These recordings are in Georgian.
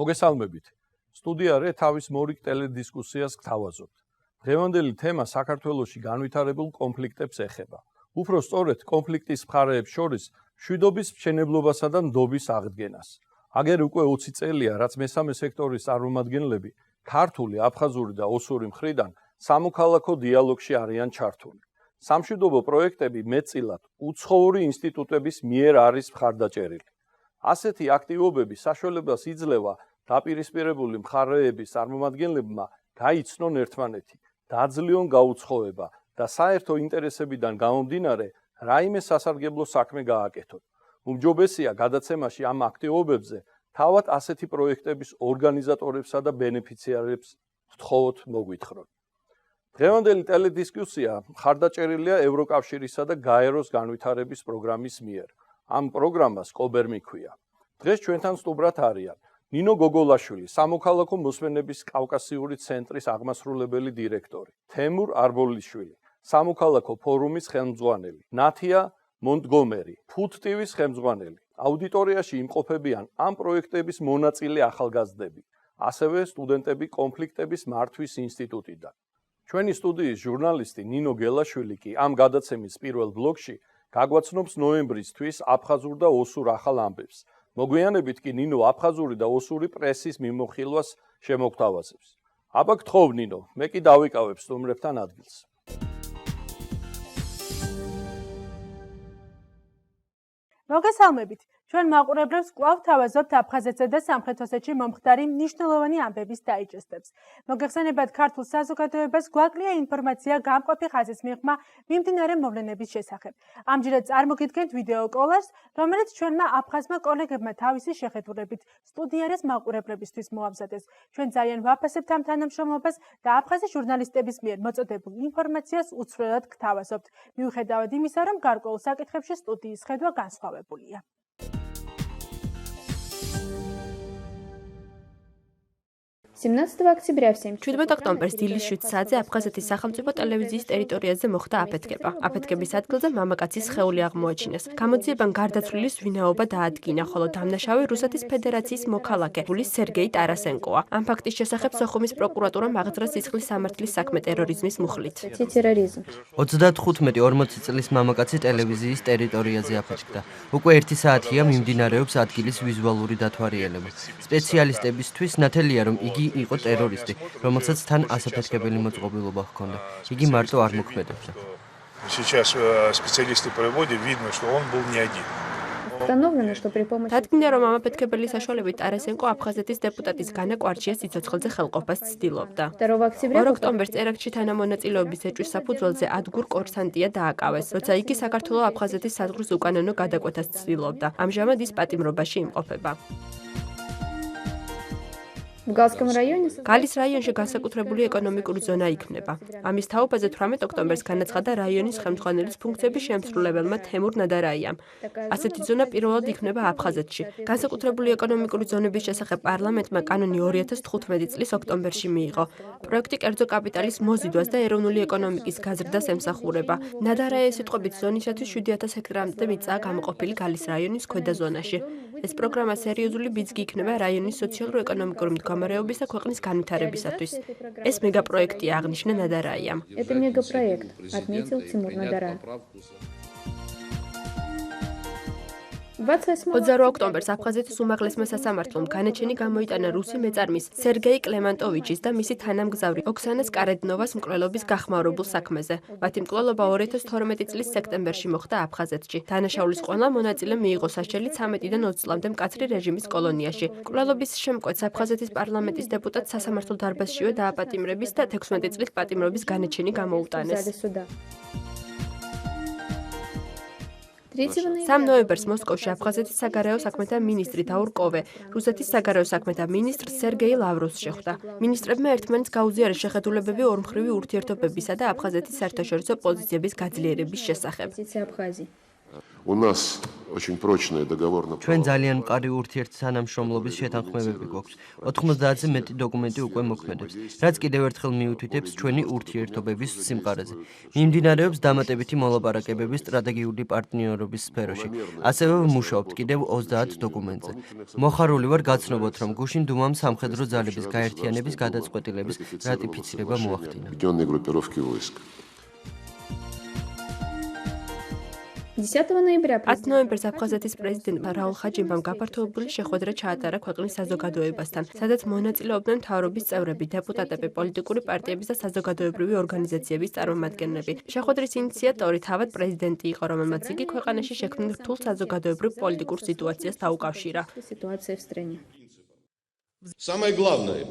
მოგესალმებით. სტუდიარე თავის მორიგ ტელედისკუსიას გთავაზობთ. დღევანდელი თემა საქართველოში განვითარებულ კონფლიქტებს ეხება. უფრო სწორედ კონფლიქტის მხარეებს შორის მშვიდობის მშენებლობასა და ნდობის აღდგენას. აგერ უკვე 20 წელია, რაც მესამე სექტორის წარმომადგენლები ქართული, აფხაზური და ოსური მხრიდან სამოქალაქო დიალოგში არიან ჩართული. სამშვიდობო პროექტები მეტწილად უცხოური ინსტიტუტების მიერ არის მხარდაჭერილი. ასეთი აქტივობები საშუალებას იძლევა დაპირისპირებული მხარეების წარმომადგენლებმა გაიცნონ ერთმანეთი, დაძლიონ გაუცხოება და საერთო ინტერესებიდან გამომდინარე რაიმე სასარგებლო საქმე გააკეთონ. უმჯობესია გადაცემაში ამ აქტივობებზე თავად ასეთი პროექტების ორგანიზატორებსა და ბენეფიციარებს ვთხოვოთ მოგვითხრონ. დღევანდელი ტელედისკუსია მხარდაჭერილია ევროკავშირისა და გაეროს განვითარების პროგრამის მიერ. ამ პროგრამას კობერ მიქვია. დღეს ჩვენთან სტუმრად არიან ნინო გოგოლაშვილი, სამოქალაქო მოსმენების კავკასიური ცენტრის აღმასრულებელი დირექტორი, თემურ არბოლიშვილი, სამოქალაქო ფორუმის ხელმძღვანელი, ნათია მონტგომერი, ფუთ ტივის ხელმძღვანელი. აუდიტორიაში იმყოფებიან ამ პროექტების მონაწილე ახალგაზრდები, ასევე სტუდენტები კონფლიქტების მართვის ინსტიტუტიდან. ჩვენი სტუდიის ჟურნალისტი ნინო გელაშვილი კი ამ გადაცემის პირველ ბლოკში გაგვაცნობს ნოემბრისთვის აფხაზურ და ოსურ ახალ ამბებს. მოგვიანებით კი ნინო აფხაზური და ოსური პრესის მიმოხილვას შემოგთავაზებს. აბა გთხოვ ნინო, მე კი დავიკავებ სტუმრებთან ადგილს. მოგესალმებით. ჩვენ მაყურებლებს კვლავ თავაზობთ აფხაზეთსა და სამხრეთ ოსეთში მომხდარი მნიშვნელოვანი ამბების დაიჯესტებს. მოგეხსენებათ ქართულ საზოგადოებას გვაკლია ინფორმაცია გამყოფი ხაზის მიღმა მიმდინარე მოვლენების შესახებ. ამჯერად წარმოგიდგენთ ვიდეო კოლაჟს, რომელიც ჩვენმა აფხაზმა კოლეგებმა თავისი შეხედულებით სტუდიარეს მაყურებლებისთვის მოამზადეს. ჩვენ ძალიან ვაფასებთ ამ თანამშრომლობას და აფხაზი ჟურნალისტების მიერ მოწოდებულ ინფორმაციას უცვლელად გთავაზობთ. მიუხედავად იმისა, რომ გარკვეულ საკითხებში სტუდიის ხედვა განსხვავებულია. 17 ოქტომბერს 17 ოქტომბერს დილის 7 საათზე აფხაზეთის სახელმწიფო ტელევიზიის ტერიტორიაზე მოხდა აფეთქება. აფეთქების ადგილზე მამაკაცის სხეული აღმოაჩინეს. გამოძიებამ გარდაცვლილის ვინაობა დაადგინა, ხოლო დამნაშავე რუსეთის ფედერაციის მოქალაქე სერგეი ტარასენკოა. ამ ფაქტის შესახებ სოხუმის პროკურატურამ აღძრა სისხლის სამართლის საქმე ტერორიზმის მუხლით. 35-40 წლის მამაკაცი ტელევიზიის ტერიტორიაზე აფეთქდა. უკვე 1 საათია მიმდინარეობს ადგილის ვიზუალური დათვალიერება. სპეციალისტებისთვის ნათელია, რომ იგი იყო ტერორისტი, რომელსაც თან ასაფეთქებელი მოწყობილობა ჰქონდა. იგი მარტო არ მოქმედებდა. Сейчас специалисты проводят, видно, что он был не один. დადგინდა, რომ ამ აფეთქებლის საშუალებით ტარასენკო აფხაზეთის დეპუტატის განა კვარჩიას სიცოცხლეზე ხელყოფას ცდილობდა. 2 ოქტომბერს წერაგში თანამონაწილეობის ეჭვის საფუძველზე ადგურ კურსანტია დააკავეს, როცა იგი საქართველოს აფხაზეთის საზღვრის უკანონო გადაკვეთას ცდილობდა. ამჟამად ის პატიმრობაში იმყოფება. გალის რაიონში განსაკუთრებული ეკონომიკური ზონა იქმნება. ამის თაობაზე 18 ოქტომბერს განაცხადა რაიონის ხელმძღვანელის ფუნქციების შემსრულებელმა თემურ ნადარაიამ. ასეთი ზონა პირველად იქმნება აფხაზეთში. განსაკუთრებული ეკონომიკური ზონების შესახებ პარლამენტმა კანონი 2015 წლის ოქტომბერში მიიღო. პროექტი კერძო კაპიტალის მოზიდვას და ეროვნული ეკონომიკის გაზრდას ემსახურება. ნადარაის სიტყვებით ზონისათვის 7000 ჰექტარამდე მიწაა გამოყოფილი გალის რაიონის ქვედა ზონაში. ეს პროგრამა სერიოზული ბიძგი იქნება რაიონის სოციალურ-ეკონომიკური მდგომარეობის და ქვეყნის განვითარებისათვის. ეს მეგაპროექტია, აღნიშნა ნადარაიამ. 28 ოქტომბერს აფხაზეთის უმაღლესმა სასამართლომ განაჩენი გამოიტანა რუსი მეწარმის სერგეი კლემანტოვიჩის და მისი თანამგზავრი ოქსანა სკარედნოვას მკვლელობის გახმაურებულ საქმეზე. მათი მკვლელობა 2012 წლის სექტემბერში მოხდა აფხაზეთში. დანაშაულის ყველა მონაწილე მიიღო საშელი 13-დან 20 წლამდე მკაცრი რეჟიმის კოლონიაში. მკვლელობის შემკვეთს აფხაზეთის პარლამენტის დეპუტატ სასამართლო დარბაზშივე დააპატიმრების და 16 წლის პატიმრობის განაჩენი გამოუტანეს. 3 ნოემბერს მოსკოვში აფხაზეთის საგარეო საქმეთა მინისტრი დაურ კოვე რუსეთის საგარეო საქმეთა მინისტრ სერგეი ლავროვს შეხვდა. მინისტრებმა ერთმანეთს გაუზიარეს შეხედულებები ორმხრივი ურთიერთობებისა და აფხაზეთის საერთაშორისო პოზიციების გაძლიერების შესახებ. У нас очень прочная договорная ჩვენ ძალიან მყარი ურთიერთთანამშრომლობის შეთანხმებები გვაქვს. 90-ზე მეტი დოკუმენტი უკვე მოქმედებს, რაც კიდევ ერთხელ მიუთითებს ჩვენი ურთიერთობების სიმყარეზე. მიმდინარეობს დამატებითი მოლაპარაკებები სტრატეგიული პარტნიორობის სფეროში. ასევე ვმუშაობთ კიდევ 30 დოკუმენტზე. მოხარული ვარ გაცნობოთ, რომ გუშინ დუმამ სამხედრო ძალების გაერთიანების გადაწყვეტილების რატიფიცირება მოახდინა. объединенной группировки войск. 10 ноября 10 ნოემბერს აფხაზეთის პრეზიდენტმა რაულ ხაჯიმბამ გაფართოებული შეხვედრა ჩაატარა ქვეყნის საზოგადოებასთან, სადაც მონაწილეობდნენ მთავრობის წევრები, დეპუტატები, პოლიტიკური პარტიების და საზოგადოებრივი ორგანიზაციების წარმომადგენლები. შეხვედრის ინიციატორი თავად პრეზიდენტი იყო, რომელმაც იგი ქვეყანაში შექმნილ რთულ საზოგადოებრივ პოლიტიკურ სიტუაციას დაუკავშირა. ситуация в стране. Самое главное,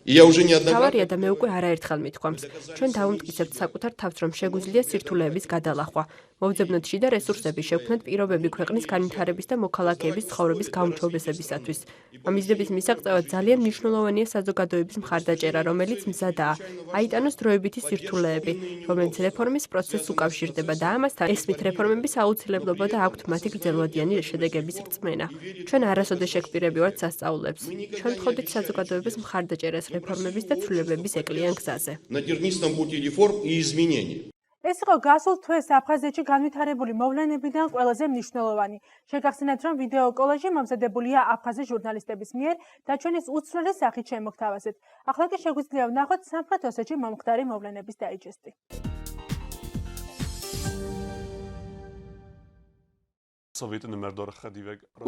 я уже неоднократно თავარია და მე უკვე არაერთხელ მithქვამს, ჩვენ დავუმტკიცებთ საკუთარ თავს, რომ შეგვიძლია სირთულეების გადალახვა. მოვძებნოთ შიდა რესურსები, შევქმნათ პირობები ქვეყნის განვითარების და მოქალაქეების ცხოვრების გაუმჯობესებისათვის. ამ მიზნების მისაღწევად ძალიან მნიშვნელოვანია საზოგადოების მხარდაჭერა, რომელიც მზადაა. აიტანოს დროებითი სირთულეები, რომელიც რეფორმის პროცესს უკავშირდება და ამასთან ესმით რეფორმების აუცილებლობა და აქვთ მათი გრძელვადიანი შედეგების რწმენა. ჩვენ არასოდეს შეგვპირები ვართ სასწაულებს. ჩვენ ვთხოვდით საზოგადოების მხარდაჭერას რეფორმების და ცვლილებების ეკლიან გზაზე. на тернистом пути реформ и изменений. ეს იყო გასულ თვეს აფხაზეთში განვითარებული მოვლენებიდან ყველაზე მნიშვნელოვანი. შეგახსენებთ, რომ ვიდეო კოლაჟი მომზადებულია აფხაზი ჟურნალისტების მიერ და ჩვენის უცვლელი სახით შემოგთავაზეთ. ახლა კი შეგვიძლია ვნახოთ სამხრეთ ოსეთში მომხდარი მოვლენების დაიჯესტი.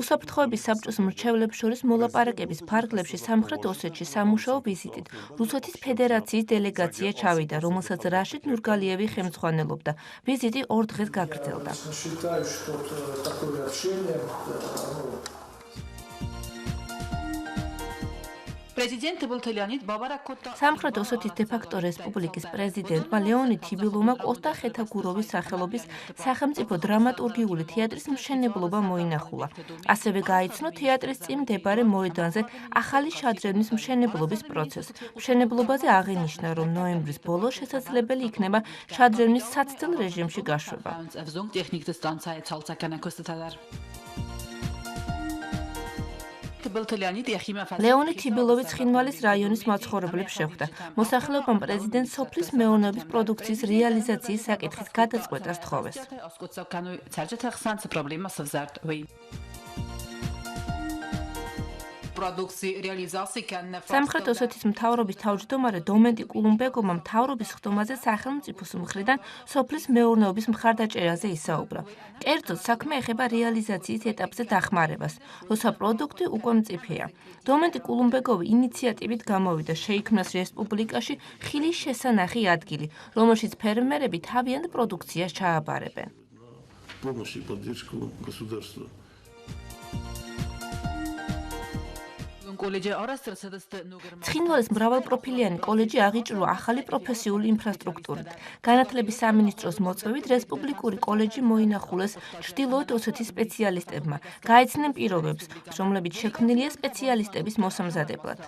უსაფრთხოების საბჭოს მრჩევლებს შორის მოლაპარაკების ფარგლებში სამხრეთ ოსეთში სამუშაო ვიზიტით რუსეთის ფედერაციის დელეგაცია ჩავიდა, რომელსაც რაშიდ ნურგალიევი ხელმძღვანელობდა. ვიზიტი 2 დღეს გაგრძელდა. სამხრეთ ოსეთის დე-ფაქტო რესპუბლიკის პრეზიდენტმა ლეონიდ თიბილოვმა კოსტა ხეთაგუროვის სახელობის სახელმწიფო დრამატურგიული თეატრის მშენებლობა მოინახულა. ასევე გაიცნო თეატრის წინ მდებარე მოედანზე ახალი შადრევნის მშენებლობის პროცესს. მშენებლობაზე აღინიშნა, რომ ნოემბრის ბოლოს შესაძლებელი იქნება შადრევნის საცდელ რეჟიმში გაშვება. ლეონიდ თიბილოვი ცხინვალის რაიონის მაცხოვრებლებს შეხვდა. მოსახლეობამ პრეზიდენტ სოფლის მეურნეობის პროდუქციის რეალიზაციის საკითხის გადაწყვეტას თხოვეს. სამხრეთ ოსეთის მთავრობის თავმჯდომარე დომენტი კულუმბეგოვმა მთავრობის ხდომაზე სახელმწიფოს მხრიდან სოფლის მეურნეობის მხარდაჭერაზე ისაუბრა. კერძოდ, საქმე ეხება რეალიზაციის ეტაპზე დახმარებას, როცა პროდუქტი უკვე მწიფეა. დომენტი კულუმბეგოვი ინიციატივით გამოვიდა, შეიქმნას რესპუბლიკაში ხილის შესანახი ადგილი, რომელშიც ფერმერები თავიანთ პროდუქციას ჩააბარებენ. ცხინვალის მრავალპროფილიანი კოლეჯი აღიჭრვა ახალი პროფესიული ინფრასტრუქტურით. განათლების სამინისტროს მოწვევით რესპუბლიკური კოლეჯი მოინახულეს ჩრდილოეთ ოსეთის სპეციალისტებმა. გაეცნენ პირობებს, რომლებიც შექმნილია სპეციალისტების მოსამზადებლად.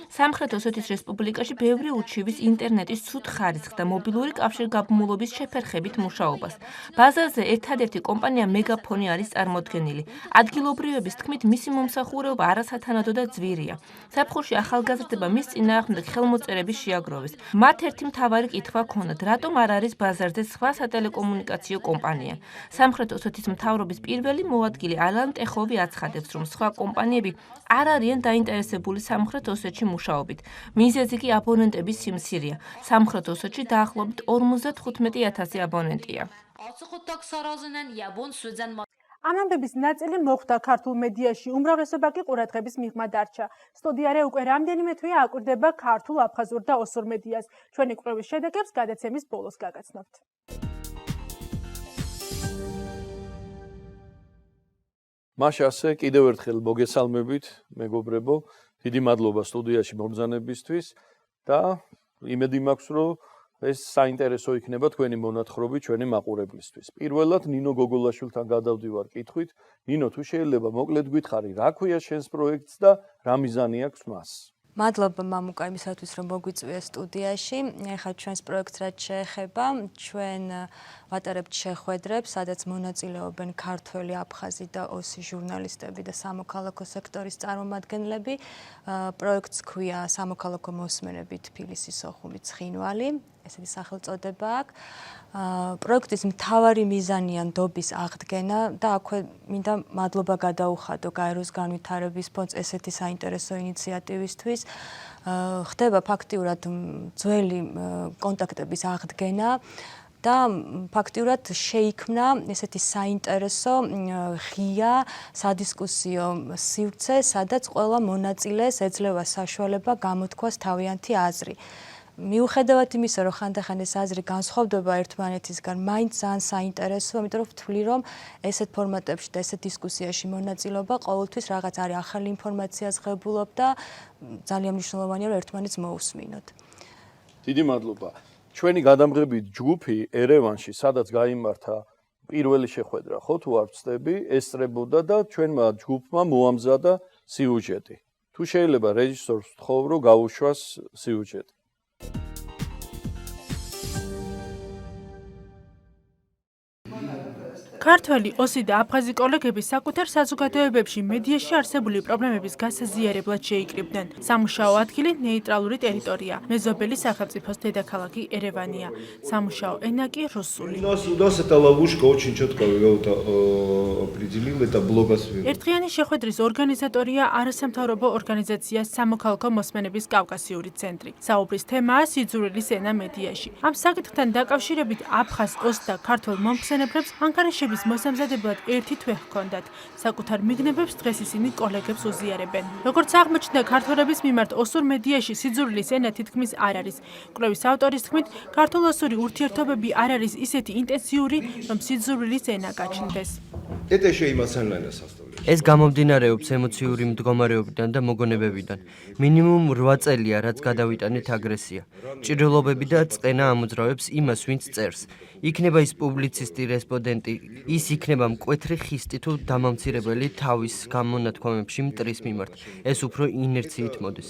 სამხრეთ ოსეთის რესპუბლიკაში ბევრი უჩივის ინტერნეტის ცუდ ხარისხს და მობილური კავშირგაბმულობის შეფერხებით მუშაობას. ბაზარზე ერთადერთი კომპანია მეგაფონი არის წარმოდგენილი. ადგილობრივების თქმით, მისი მომსახურება არასათანადო და ძვირია. ზაფხულში ახალგაზრდება მის წინააღმდეგ ხელმოწერების შეაგროვეს. მათ ერთი მთავარი კითხვა ჰქონდათ, რატომ არ არის ბაზარზე სხვა სატელეკომუნიკაციო კომპანია. სამხრეთ ოსეთის მთავრობის პირველი მოადგილე ალან ტეხოვი აცხადებს, რომ სხვა კომპანიები არ არიან დაინტერესებული სამხრეთ ოსეთში მუშაობით. მიზეზი კი აბონენტების სიმცირეა. სამხრეთ ოსეთში დაახლოებით 55,000 აბონენტია. ამ ამბების ნაწილი მოხვდა ქართულ მედიაში, უმრავლესობა კი ყურადღების მიღმა დარჩა. სტუდიარე უკვე რამდენიმე თვეა აკვირდება ქართულ, აფხაზურ და ოსურ მედიას. ჩვენი კვლევის შედეგებს გადაცემის ბოლოს გაგაცნობთ. მაშასე კიდევ ერთხელ მოგესალმებით, მეგობრებო. დიდი მადლობა სტუდიაში მომბრძანებისთვის და იმედი მაქვს, რომ ეს საინტერესო იქნება თქვენი მონათხრობი ჩვენი მაყურებლისთვის. პირველად ნინო გოგოლაშვილთან გადავდივარ კითხვით. ნინო, თუ შეიძლება მოკლედ გითხარი, რა ქვია შენს პროექტს და რა მიზანი აქვს მას? მადლობა მამუკა იმისათვის რომ მოგვიწვია სტუდიაში. ეხლა ჩვენს პროექტს რაც შეეხება, ჩვენ ვატარებთ შეხვედრებს, სადაც მონაწილეობენ ქართველი, აფხაზი და ოსი ჟურნალისტები და სამოქალაქო სექტორის წარმომადგენლები. პროექტს ქვია სამოქალაქო მოსმენები თბილისის სოხუმი ცხინვალი. ესეთი სახელწოდება აქვს. პროექტის მთავარი მიზანია ნდობის აღდგენა და აქვე მინდა მადლობა გადაუხადო გაეროს განვითარების ფონდს ესეთი საინტერესო ინიციატივისთვის. ხდება ფაქტიურად ძველი კონტაქტების აღდგენა და ფაქტიურად შეიქმნა ესეთი საინტერესო ღია სადისკუსიო სივრცე, სადაც ყველა მონაწილეს ეძლევა საშუალება გამოთქვას თავიანთი აზრი. მიუხედავად იმისა, რომ ხანდახან ეს აზრი განსხვავდება ერთმანეთისგან, მაინც ძალიან საინტერესოა, იმიტომ რომ ვთვლი, რომ ესეთ ფორმატებში და ესეთ დისკუსიაში მონაწილეობა ყოველთვის რაღაც არის ახალი ინფორმაციას ღებულობ და ძალიან მნიშვნელოვანია, რომ ერთმანეთს მოусმინოთ. დიდი მადლობა. ჩვენი გადამღებით ჯგუფი ერევანში, სადაც გაიმართა პირველი შეხვედრა, ხო თუ არ ვცდები, ესწრებოდა და ჩვენმა ჯგუფმა მოამზადა სიუჟეტი. თუ შეიძლება რეჟისორს ვთხოვ, რომ გაუშვას სიუჟეტი. ქართველი, ოსი და აფხაზი კოლეგები საკუთარ საზოგადოებებში მედიაში არსებული პრობლემების გასაზიარებლად შეიკრიბნენ. სამუშაო ადგილი ნეიტრალური ტერიტორია. მეზობელი სახელმწიფოს დედაქალაქი ერევანია. სამუშაო ენა კი რუსული. ერთდღიანი შეხვედრის ორგანიზატორია არასამთავრობო ორგანიზაცია სამოქალაქო მოსმენების კავკასიური ცენტრი. საუბრის თემაა სიძულვილის ენა მედიაში. ამ საკითხთან დაკავშირებით აფხაზ, ოს და ქართველ მომხსენებლებს ანგარიშების მოსამზადებლად ერთი თვე ჰქონდათ. საკუთარ მიგნებებს დღეს ისინი კოლეგებს უზიარებენ. როგორც აღმოჩნდა, ქართველების მიმართ ოსურ მედიაში სიძულვილის ენა თითქმის არ არის. კვლევის ავტორის თქმით, ქართულ-ოსური ურთიერთობები არ არის ისეთი ინტენსიური, რომ სიძულვილის ენა გაჩნდეს. ეს გამომდინარეობს ემოციური მდგომარეობიდან და მოგონებებიდან. მინიმუმ 8 წელია, რაც გადავიტანეთ აგრესია. ჭრილობები და წყენა ამოძრავებს იმას, ვინც წერს. იქნება ის პუბლიცისტი, რესპონდენტი, ის იქნება მკვეთრი ხისტი თუ დამამცირებელი თავის გამონათქვამებში მტრის მიმართ. ეს უფრო ინერციით მოდის.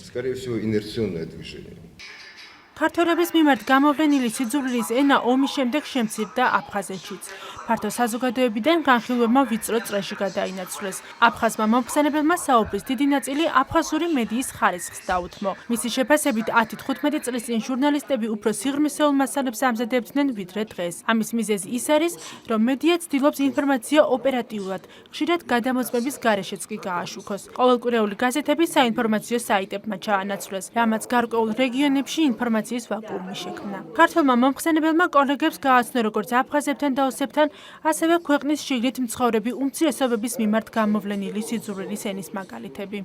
ქართველების მიმართ გამოვლენილი სიძულვილის ენა ომის შემდეგ შემცირდა აფხაზეთშიც. ფართო საზოგადოებიდან განხილვებმა ვიწრო წრეში გადაინაცვლეს. აფხაზმა მომხსენებელმა საუბრის დიდი ნაწილი აფხაზური მედიის ხარისხს დაუთმო. მისი შეფასებით 10-15 წლის წინ ჟურნალისტები უფრო სიღრმისეულ მასალებს ამზადებდნენ ვიდრე დღეს. ამის მიზეზი ის არის, რომ მედია ცდილობს ინფორმაცია ოპერატიულად, ხშირად გადამოწმების გარეშეც კი გააშუქოს. ყოველკვირეული გაზეთები საინფორმაციო საიტებმა ჩაანაცვლეს, რამაც გარკვეულ რეგიონებში ინფორმაციის ვაკუუმი შექმნა. ქართველმა მომხსენებელმა კოლეგებს გააცნო როგორც აფხაზებთან და ოსებთან, ასევე ქვეყნის შიგნით მცხოვრები უმცირესობების მიმართ გამოვლენილი სიძულვილის ენის მაგალითები.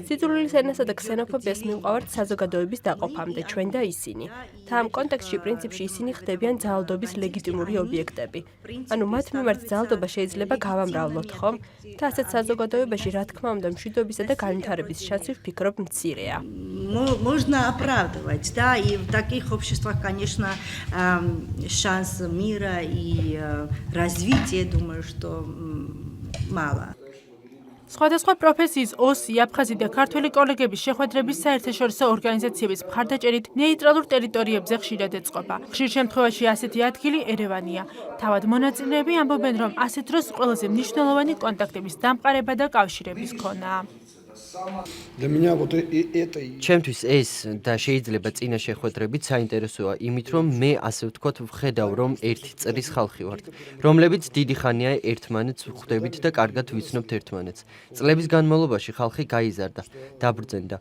სიძულვილის ენასა და ქსენოფობიას მივყავართ საზოგადოების დაყოფამდე ჩვენ და ისინი. და ამ კონტექსტში პრინციპში ისინი ხდებიან ძალადობის ლეგიტიმური ობიექტები. ანუ მათ მიმართ ძალადობა შეიძლება გავამრავლოთ, ხომ? და ასეთ საზოგადოებაში რა თქმა უნდა მშვიდობისა და განვითარების შანსი ვფიქრობ მცირეა. Можно оправдывать, да, и в таких обществах, конечно, шанс мира и развития, думаю, что мало. სხვადასხვა პროფესიის ოსი, აფხაზი და ქართველი კოლეგების შეხვედრების საერთაშორისო ორგანიზაციების მხარდაჭერით ნეიტრალურ ტერიტორიებზე ხშირად ეწყობა. ხშირ შემთხვევაში ასეთი ადგილი ერევანია. თავად მონაწილეები ამბობენ, რომ ასეთ დროს ყველაზე მნიშვნელოვანი კონტაქტების დამყარება და კავშირების ქონაა. ჩემთვის ეს და შეიძლება წინა შეხვედრებით საინტერესოა იმით, რომ მე ასე ვთქვათ ვხედავ, რომ ერთი წრის ხალხი ვართ, რომლებიც დიდი ხანია ერთმანეთს ვხვდებით და კარგად ვიცნობთ ერთმანეთს. წლების განმავლობაში ხალხი გაიზარდა, დაბრძენდა.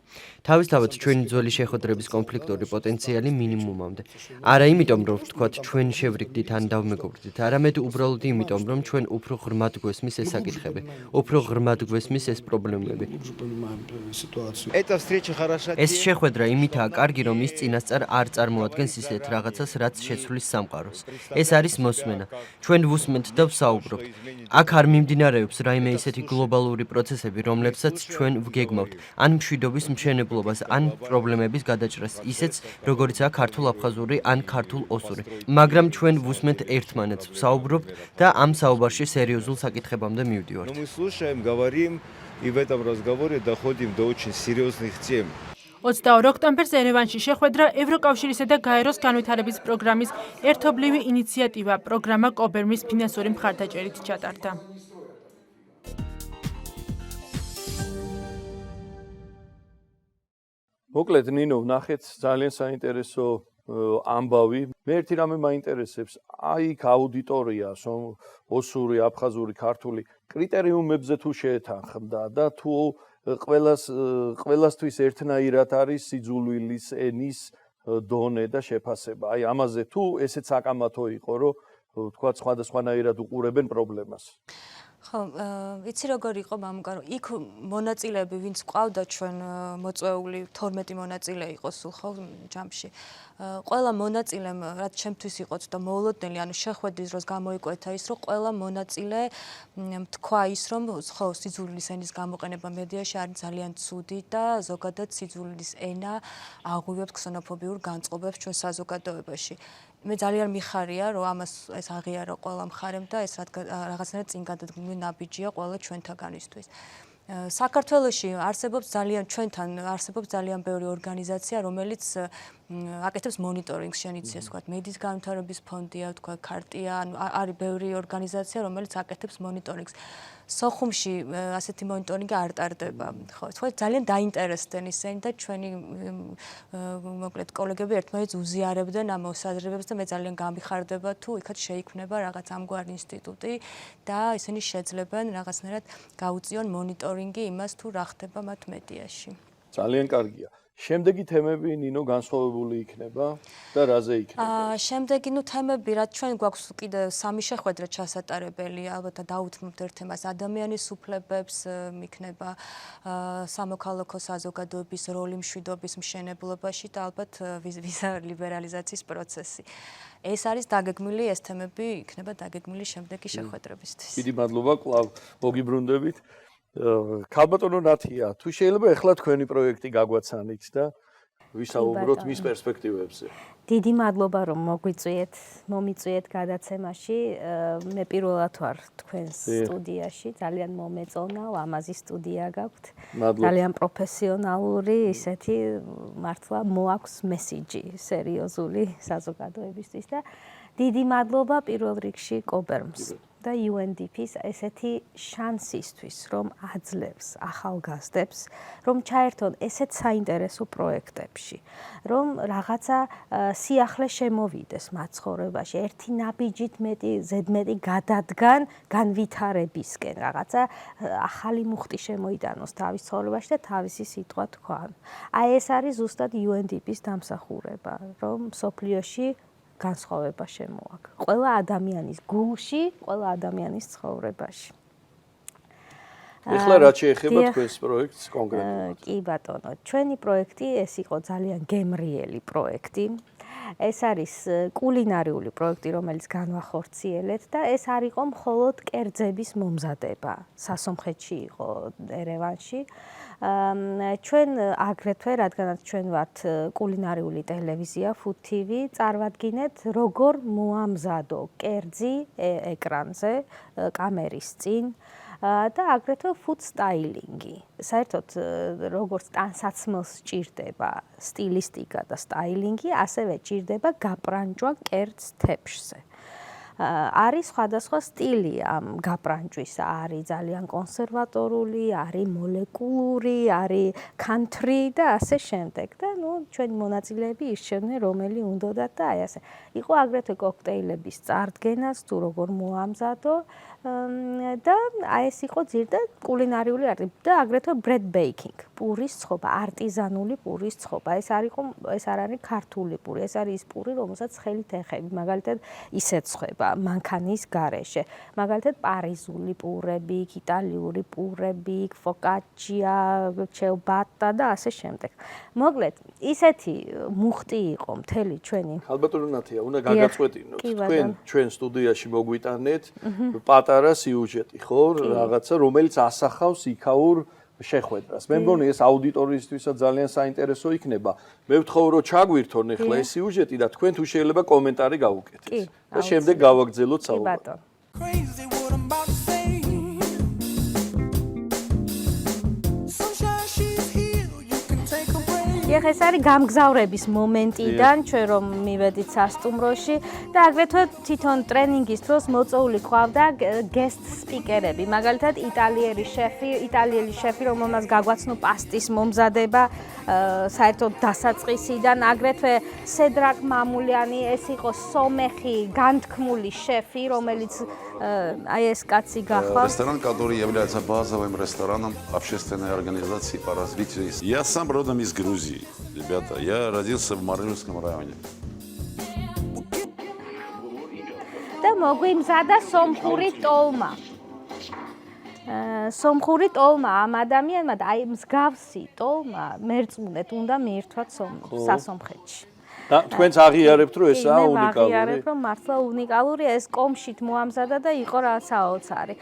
თავისთავად ჩვენი ძველი შეხვედრების კონფლიქტური პოტენციალი მინიმუმამდე. არა იმიტომ, რომ ვთქვათ ჩვენ შევრიგდით ან დავმეგობრდით, არამედ უბრალოდ იმიტომ, რომ ჩვენ უფრო ღრმად გვესმის ეს საკითხები, უფრო ღრმად გვესმის ეს პრობლემები. ეს შეხვედრა იმითაა კარგი, რომ ის წინასწარ არ წარმოადგენს ისეთ რაღაცას, რაც შეცვლის სამყაროს. ეს არის მოსმენა. ჩვენ ვუსმენთ და ვსაუბრობთ. აქ არ მიმდინარეობს რაიმე ისეთი გლობალური პროცესები, რომლებსაც ჩვენ ვგეგმავთ, ან მშვიდობის მშენებლობას, ან პრობლემების გადაჭრას, ისეც როგორიცაა ქართულ-აფხაზური ან ქართულ-ოსური. მაგრამ ჩვენ ვუსმენთ ერთმანეთს, ვსაუბრობთ და ამ საუბარში სერიოზულ საკითხებამდე მივდივართ. И в этом разговоре доходим до очень серьезных тем. 22 ოქტომბერს ერევანში შეხვედრა ევროკავშირისა და გაეროს განვითარების პროგრამის ერთობლივი ინიციატივა პროგრამა კობერმის ფინანსური მხარდაჭერით ჩატარდა. მოკლედ ნინო ვნახეთ ძალიან საინტერესო ამბავი. მე ერთი რამე მაინტერესებს, აი იქ აუდიტორია, ოსური, აფხაზური, ქართული კრიტერიუმებზე თუ შეეთანხმდა და თუ ყველასთვის ერთნაირად არის სიძულვილის ენის დონე და შეფასება. აი ამაზე თუ ესეც საკამათო იყო, რომ თქვა სხვადასხვანაირად უყურებენ პრობლემას. ხო, იცი როგორ იყო მამუკა, რომ იქ მონაწილეები, ვინც ყავდა ჩვენ მოწვეული 12 მონაწილე იყო სულ ხო ჯამში. ყველა მონაწილემ, რაც ჩემთვის იყო ცოტა მოულოდნელი, ანუ შეხვედრის დროს გამოიკვეთა ის, რომ ყველა მონაწილე თქვა ის, რომ ხო სიძულვილის ენის გამოყენება მედიაში არის ძალიან ცუდი და ზოგადად სიძულვილის ენა აღვივებს ქსენოფობიურ განწყობებს ჩვენ საზოგადოებაში. მე ძალიან მიხარია, რომ ამას ეს აღიარა ყველა მხარემ და ეს რაღაცნაირად წინ გადადგმული ნაბიჯია ყველა ჩვენთაგანისთვის. საქართველოში ჩვენთან არსებობს ძალიან ბევრი ორგანიზაცია, რომელიც აკეთებს მონიტორინგს, შენიცეს ვთქვათ, მედიის განვითარების ფონდია, ვთქვათ, ქარტია, ანუ არის ბევრი ორგანიზაცია, რომელიც აკეთებს მონიტორინგს. სოხუმში ასეთი მონიტორინგი არ ტარდება. ხო, თქვა ძალიან დაინტერესდნენ ისინი და ჩვენი მოკლედ კოლეგები ერთმანეთს უზიარებდნენ ამ მოსაზრებებს და მე ძალიან გამიხარდება თუ იქაც შეიქმნება რაღაც ამგვარი ინსტიტუტი და ისინი შეძლებენ რაღაცნაირად გაუწიონ მონიტორინგი იმას თუ რა ხდება მათ მედიაში. ძალიან კარგია. შემდეგი თემები ნინო განსხვავებული იქნება და რაზე იქნება? შემდეგი თემები, რაც ჩვენ გვაქვს კიდე 3 შეხვედრა ჩასატარებელი, ალბათ დაუთმობთ ერთ თემას ადამიანის უფლებებს, იქნება სამოქალაქო საზოგადოების როლი მშვიდობის მშენებლობაში და ალბათ ვიზა ლიბერალიზაციის პროცესი. ეს არის დაგეგმილი, ეს თემები იქნება დაგეგმილი შემდეგი შეხვედრებისთვის. დიდი მადლობა, კვლავ მოგიბრუნდებით. ქალბატონო ნათია, თუ შეიძლება ეხლა თქვენი პროექტი გაგვაცანით და ვისაუბროთ მის პერსპექტივებზე. დიდი მადლობა რომ მომიწვიეთ გადაცემაში. მე პირველად ვარ თქვენს სტუდიაში, ძალიან მომეწონა, ლამაზი სტუდია გაქვთ. ძალიან პროფესიონალური, ისეთი მართლა მოაქვს მესიჯი სერიოზული საზოგადოებისთვის და დიდი მადლობა პირველ რიგში კობერმს და UNDP-ს ესეთი შანსისთვის, რომ აძლევს ახალგაზრდებს, რომ ჩაერთონ ესეთ საინტერესო პროექტებში, რომ რაღაცა სიახლე შემოვიდეს მათ ცხოვრებაში, ერთი ნაბიჯით ზედმეტი გადადგან განვითარებისკენ, რაღაცა ახალი მუხტი შემოიტანოს თავის ცხოვრებაში და თავისი სიტყვა თქვან. აი ეს არის ზუსტად UNDP-ს დამსახურება, რომ მსოფლიოში განსხვავება შემოაქვს. ყველა ადამიანის გულში, ყველა ადამიანის ცხოვრებაში. ეხლა რა შეეხება თქვენს პროექტს კონკრეტულად? კი ბატონო, ჩვენი პროექტი ეს იყო ძალიან გემრიელი პროექტი. ეს არის კულინარიული პროექტი, რომელიც განვახორციელეთ და ეს არ იყო მხოლოდ კერძების მომზადება. სასომხეთში იყო ერევანში. ჩვენ აგრეთვე, რადგანაც ჩვენ ვართ კულინარიული ტელევიზია Food TV, წარვადგინეთ როგორ მოამზადო კერძი ეკრანზე, კამერის წინ და აგრეთვე food styling-ი. საერთოდ როგორც ტანსაცმელს ჭირდება სტილისტიკა და სტაილინგი, ასევე ჭირდება გაპრანჭვა კერძ თეფშზე. არის სხვადასხვა სტილი ამ გაპრანჭვისა, არის ძალიან კონსერვატორული, არის მოლეკულური, არის country და ასე შემდეგ. და ჩვენი მონაწილეები ირჩევდნენ რომელი უნდათ და აი ასე. იყო აგრეთვე კოქტეილების წარდგენაც, თუ როგორ მოამზადო და აი ეს იყო ძირითადად კულინარიული არტი და აგრეთვე bread baking, პურის ცხობა, არტიზანული პურის ცხობა. ეს არ არის ქართული პური, ეს არის ის პური, რომელსაც ხელით ეხები, მაგალითად ისეთ ცხება მანქანის გარეშე. მაგალითად პარიზული პურები, იტალიური პურები, ფოკაჩია, ჩელბატა და ასე შემდეგ. მოკლედ, ისეთი მუხტი იყო მთელი ჩვენი. ალბათო ნათია, უნდა გაგაწყვეტინოთ. თქვენ ჩვენ სტუდიაში მოგვიტანეთ პატარა სიუჟეტი, ხო? რაღაცა, რომელიც ასახავს იქაურ შეხვედრას. მე მგონი ეს აუდიტორიისთვისაც ძალიან საინტერესო იქნება. მე ვთხოვ რომ ჩაგვირთონ ახლა ეს სიუჟეტი და თქვენ თუ შეიძლება კომენტარი გავუკეთეთ. და შემდეგ გავაგრძელოთ საუბარი. ეხლა ეს არის გამგზავრების მომენტიდან ჩვენ რომ მივედით სასტუმროში და აგრეთვე თვითონ ტრენინგის დროს მოწვეული ყავდა guest speaker-ები, მაგალითად იტალიელი შეფი, რომელმაც გაგვაცნო პასტის მომზადება საერთოდ დასაწყისიდან, აგრეთვე სედრაკ მამულიანი, ეს იყო სომეხი განთქმული შეფი, რომელიც აი ეს каци гахва. Ресторан, который является базовым рестораном общественной организации по развитию. Я сам родом из Грузии, ребята. Я родился в Марыновском районе. და მოგვიმზადა სომხური ტოლმა. სომხური ტოლმა ამ ადამიანმა და აი მსგავსი ტოლმა მერწმუნეთ უნდა მიირთვათ სასომხეთში. და თქვენც აღიარებთ რომ ესაა უნიკალური. აღიარებ რომ მართლა უნიკალურია, ეს კომშით მოამზადა და იყო რა საოცარი.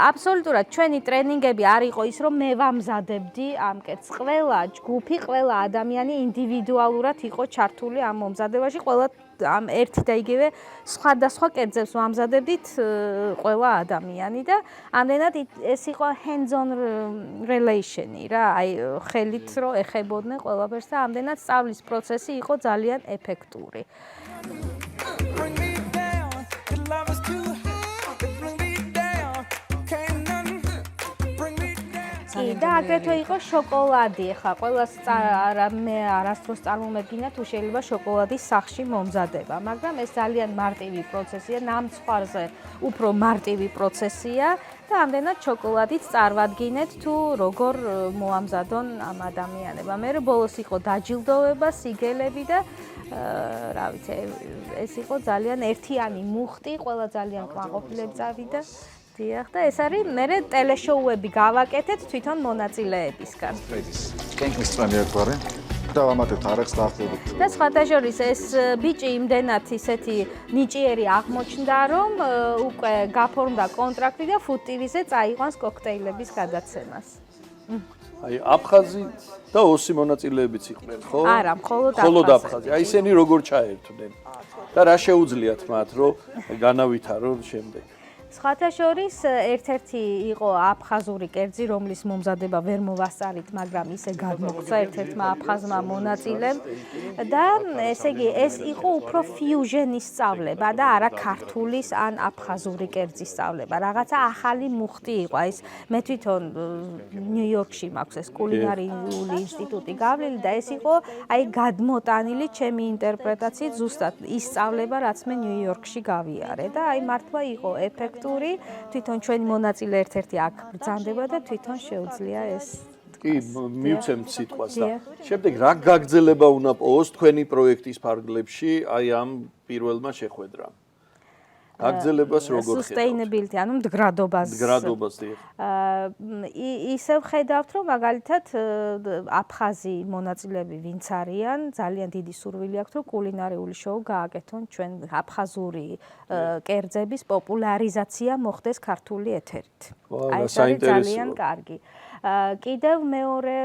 აბსოლუტურად ჩვენი ტრენინგები არ იყო ის რომ მე ვამზადებდი ამ კეთს. ყველა ჯგუფი, ყველა ადამიანი ინდივიდუალურად იყო ჩართული ამ მომზადებაში, ყველა ამ ერთი და იგივე სხვადასხვა კერძებს ვამზადებდით ყველა ადამიანი და ამდენად ეს იყო hands-on relation-ი რა, აი ხელით რო ეხებოდნენ ყველაფერს და ამდენად სწავლის პროცესი იყო ძალიან ეფექტური. და აგრეთვე იყო შოკოლადი, ხა ყველას მე არასდროს წარმომედგინა თუ შეიძლება შოკოლადის სახში მომზადება, მაგრამ ეს ძალიან მარტივი პროცესია, ნამცხვარზე უფრო მარტივი პროცესია და ამდენად შოკოლადით წარმოვადგინეთ თუ როგორ მოამზადონ ამ ადამიანებმა. მე ბოლოს იყო დაჯილდოვება, სიგელები და რა ვიცი, ეს იყო ძალიან ერთიანი მუხტი, ყველა ძალიან კმაყოფილებ წავიდა. დიახ და ეს არის მე ტელეშოუები გავაკეთეთ თვითონ მონაწილეებისგან. და სხვათა შორის ეს ბიჭი იმდენად ისეთი ნიჭიერი აღმოჩნდა რომ უკვე გაფორმდა კონტრაქტი და Food TV-ზე წაიყვანს კოქტეილების გადაცემას. აი აფხაზი და ოსი მონაწილეებიც იყვნენ, ხო? არა, მხოლოდ აფხაზი. აი ისინი როგორ ჩაერთვნენ და რა შეუძლიათ მათ რომ განავითარონ შემდეგ? სხვათა შორის ერთ-ერთი იყო აფხაზური კერძი, რომლის მომზადება ვერ მოვასწარით, მაგრამ ისე გადმოგცა ერთ-ერთმა აფხაზმა მონაწილემ და ესე იგი ეს იყო უფრო ფიუჟენის სწავლება და არა ქართულის ან აფხაზური კერძის სწავლება. რაღაცა ახალი მუხტი იყო. ეს მე თვითონ ნიუ-იორკში მაქვს ეს კულინარიული ინსტიტუტი გავლილი და ეს იყო აი გადმოტანილი ჩემი ინტერპრეტაციით ზუსტად ის სწავლება, რაც მე ნიუ-იორკში გავიარე და აი მართლა იყო ეფექტური. თვითონ ჩვენი მონაწილე ერთ-ერთი აქ ბრძანდება და თვითონ შეუძლია ეს. კი, მივცემთ სიტყვას და შემდეგ რა გაგრძელება უნდა პოვოს თქვენი პროექტის ფარგლებში აი ამ პირველმა შეხვედრამ? გაგრძელებას როგორ ხედავთ? Sustainability, ანუ მდგრადობას. მდგრადობას დიახ. ისევ ხედავთ, რომ მაგალითად აფხაზი მონაწილეები ვინც არიან, ძალიან დიდი სურვილი აქვთ, რომ კულინარიული შოუ გააკეთონ ჩვენ აფხაზური კერძების პოპულარიზაცია მოხდეს ქართული ეთერით. აი ეს არის ძალიან კარგი. კიდევ მეორე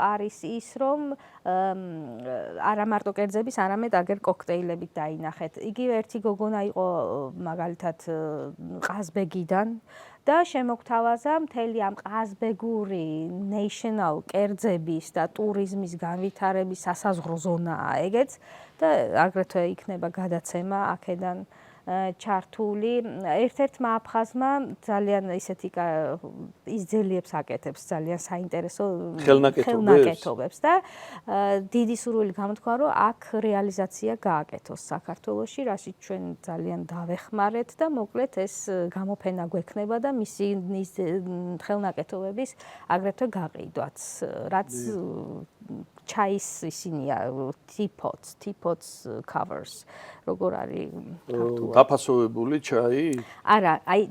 არის ის, რომ არა მარტო კერძების, არამედ აგერ კოქტეილებით დაინახეთ. იგივე ერთი გოგონა იყო მაგალითად ყაზბეგიდან და შემოგთავაზა მთელი ამ ყაზბეგური national კერძების და ტურიზმის განვითარების სასაზღვრო ზონაა ეგეც და აგრეთვე იქნება გადაცემა აქედან ჩართული. ერთ-ერთმა აფხაზმა ძალიან ისეთი იზძელიებს აკეთებს, ძალიან საინტერესო ხელნაკეთობებს და დიდი სურვილი გამოთქვა, რომ აქ რეალიზაცია გააკეთოს საქართველოში, რაშიც ჩვენ ძალიან დავეხმარეთ და მოკლედ ეს გამოფენა გვექნება და მისი ხელნაკეთობების აგრეთვე გაყიდვაც, რაც ჩაის ისინია teapots covers როგორ არის ქართულად დაფასოვებული ჩაი? არა, აი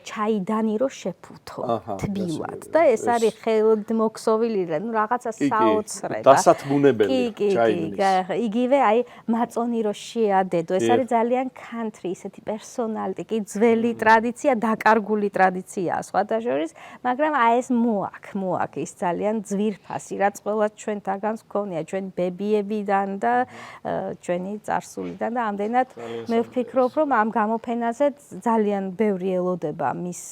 ჩაიდანი რო შეფუთო თბილად და ეს არის ხელმოქსოვილი რაღაცა საოცრება. დასათმუნებელი ჩაიდის. იგივე აი მაწონი რო შეადედო, ეს არის ძალიან country, ისეთი პერსონალი, კი ძველი ტრადიცია, დაკარგული ტრადიციაა სხვათა შორის, მაგრამ აი ეს მოაქ ის ძალიან ძვირფასი, რაც ყველა ჩვენთაგანს გქონია, ჩვენ ბებიებიდან და ჩვენი წარსულიდან და ამდენად მე ვფიქრობ, რომ ამ გამოფენაზე ძალიან ბევრი ელოდება მის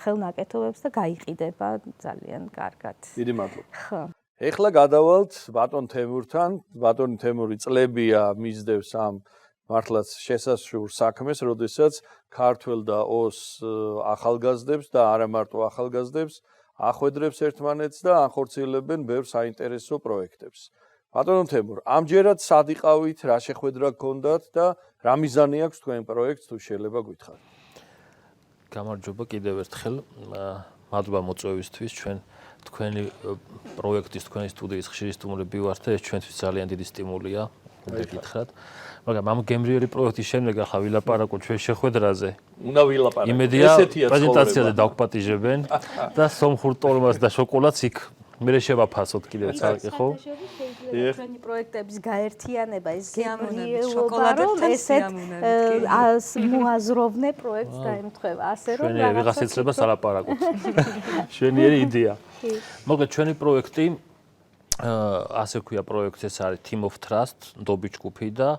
ხელნაკეთობებს და გაიყიდება ძალიან კარგად. დიდი მადლობა. ხო. ეხლა გადავალთ ბატონ თემურთან. ბატონი თემური წლებია მისდევს ამ მართლაც შესასრულს საქმეს, როდესაც ქართველ და ოს ახალგაზრდებს და არა მარტო ახალგაზრდებს ახვედრებს ერთმანეთს და ახორციელებენ ბევრ საინტერესო პროექტებს. ბატონო თემურ, ამჯერად სად იყავით, რა შეხვედრა გქონდათ და რა მიზანი აქვს თქვენ პროექტს, თუ შეიძლება გითხრათ? გამარჯობა კიდევ ერთხელ. მადლობა მოწვევისთვის. ჩვენ თქვენი პროექტის, თქვენი სტუდიის ხშირი სტუმრები ვართ და ეს ჩვენთვის ძალიან დიდი სტიმულია, უნდა გითხრათ. მაგრამ ამ გემრიელი პროექტის შემდეგ ახლა ვილაპარაკოთ ჩვენ შეხვედრაზე. უნდა ვილაპარაკოთ. იმედია პრეზენტაციაზე დავგვპატიჟებენ და სომხურ ტორმას და შოკოლადს იქ მე შევაფასოთ კიდევ ცალკე ხო? ჩვენი პროექტების გაერთიანება ის გემრიელობა რომ ესეთ მოაზროვნე პროექტს დაემთხვევა. ასე რომ ჩვენი ვიღას ეცლება სალაპარაკოთ. შვენიერი იდეა. მოგეთ ჩვენი პროექტი ასე ქვია პროექტს ეს არის Team of Trust, ნდობის ჯგუფი და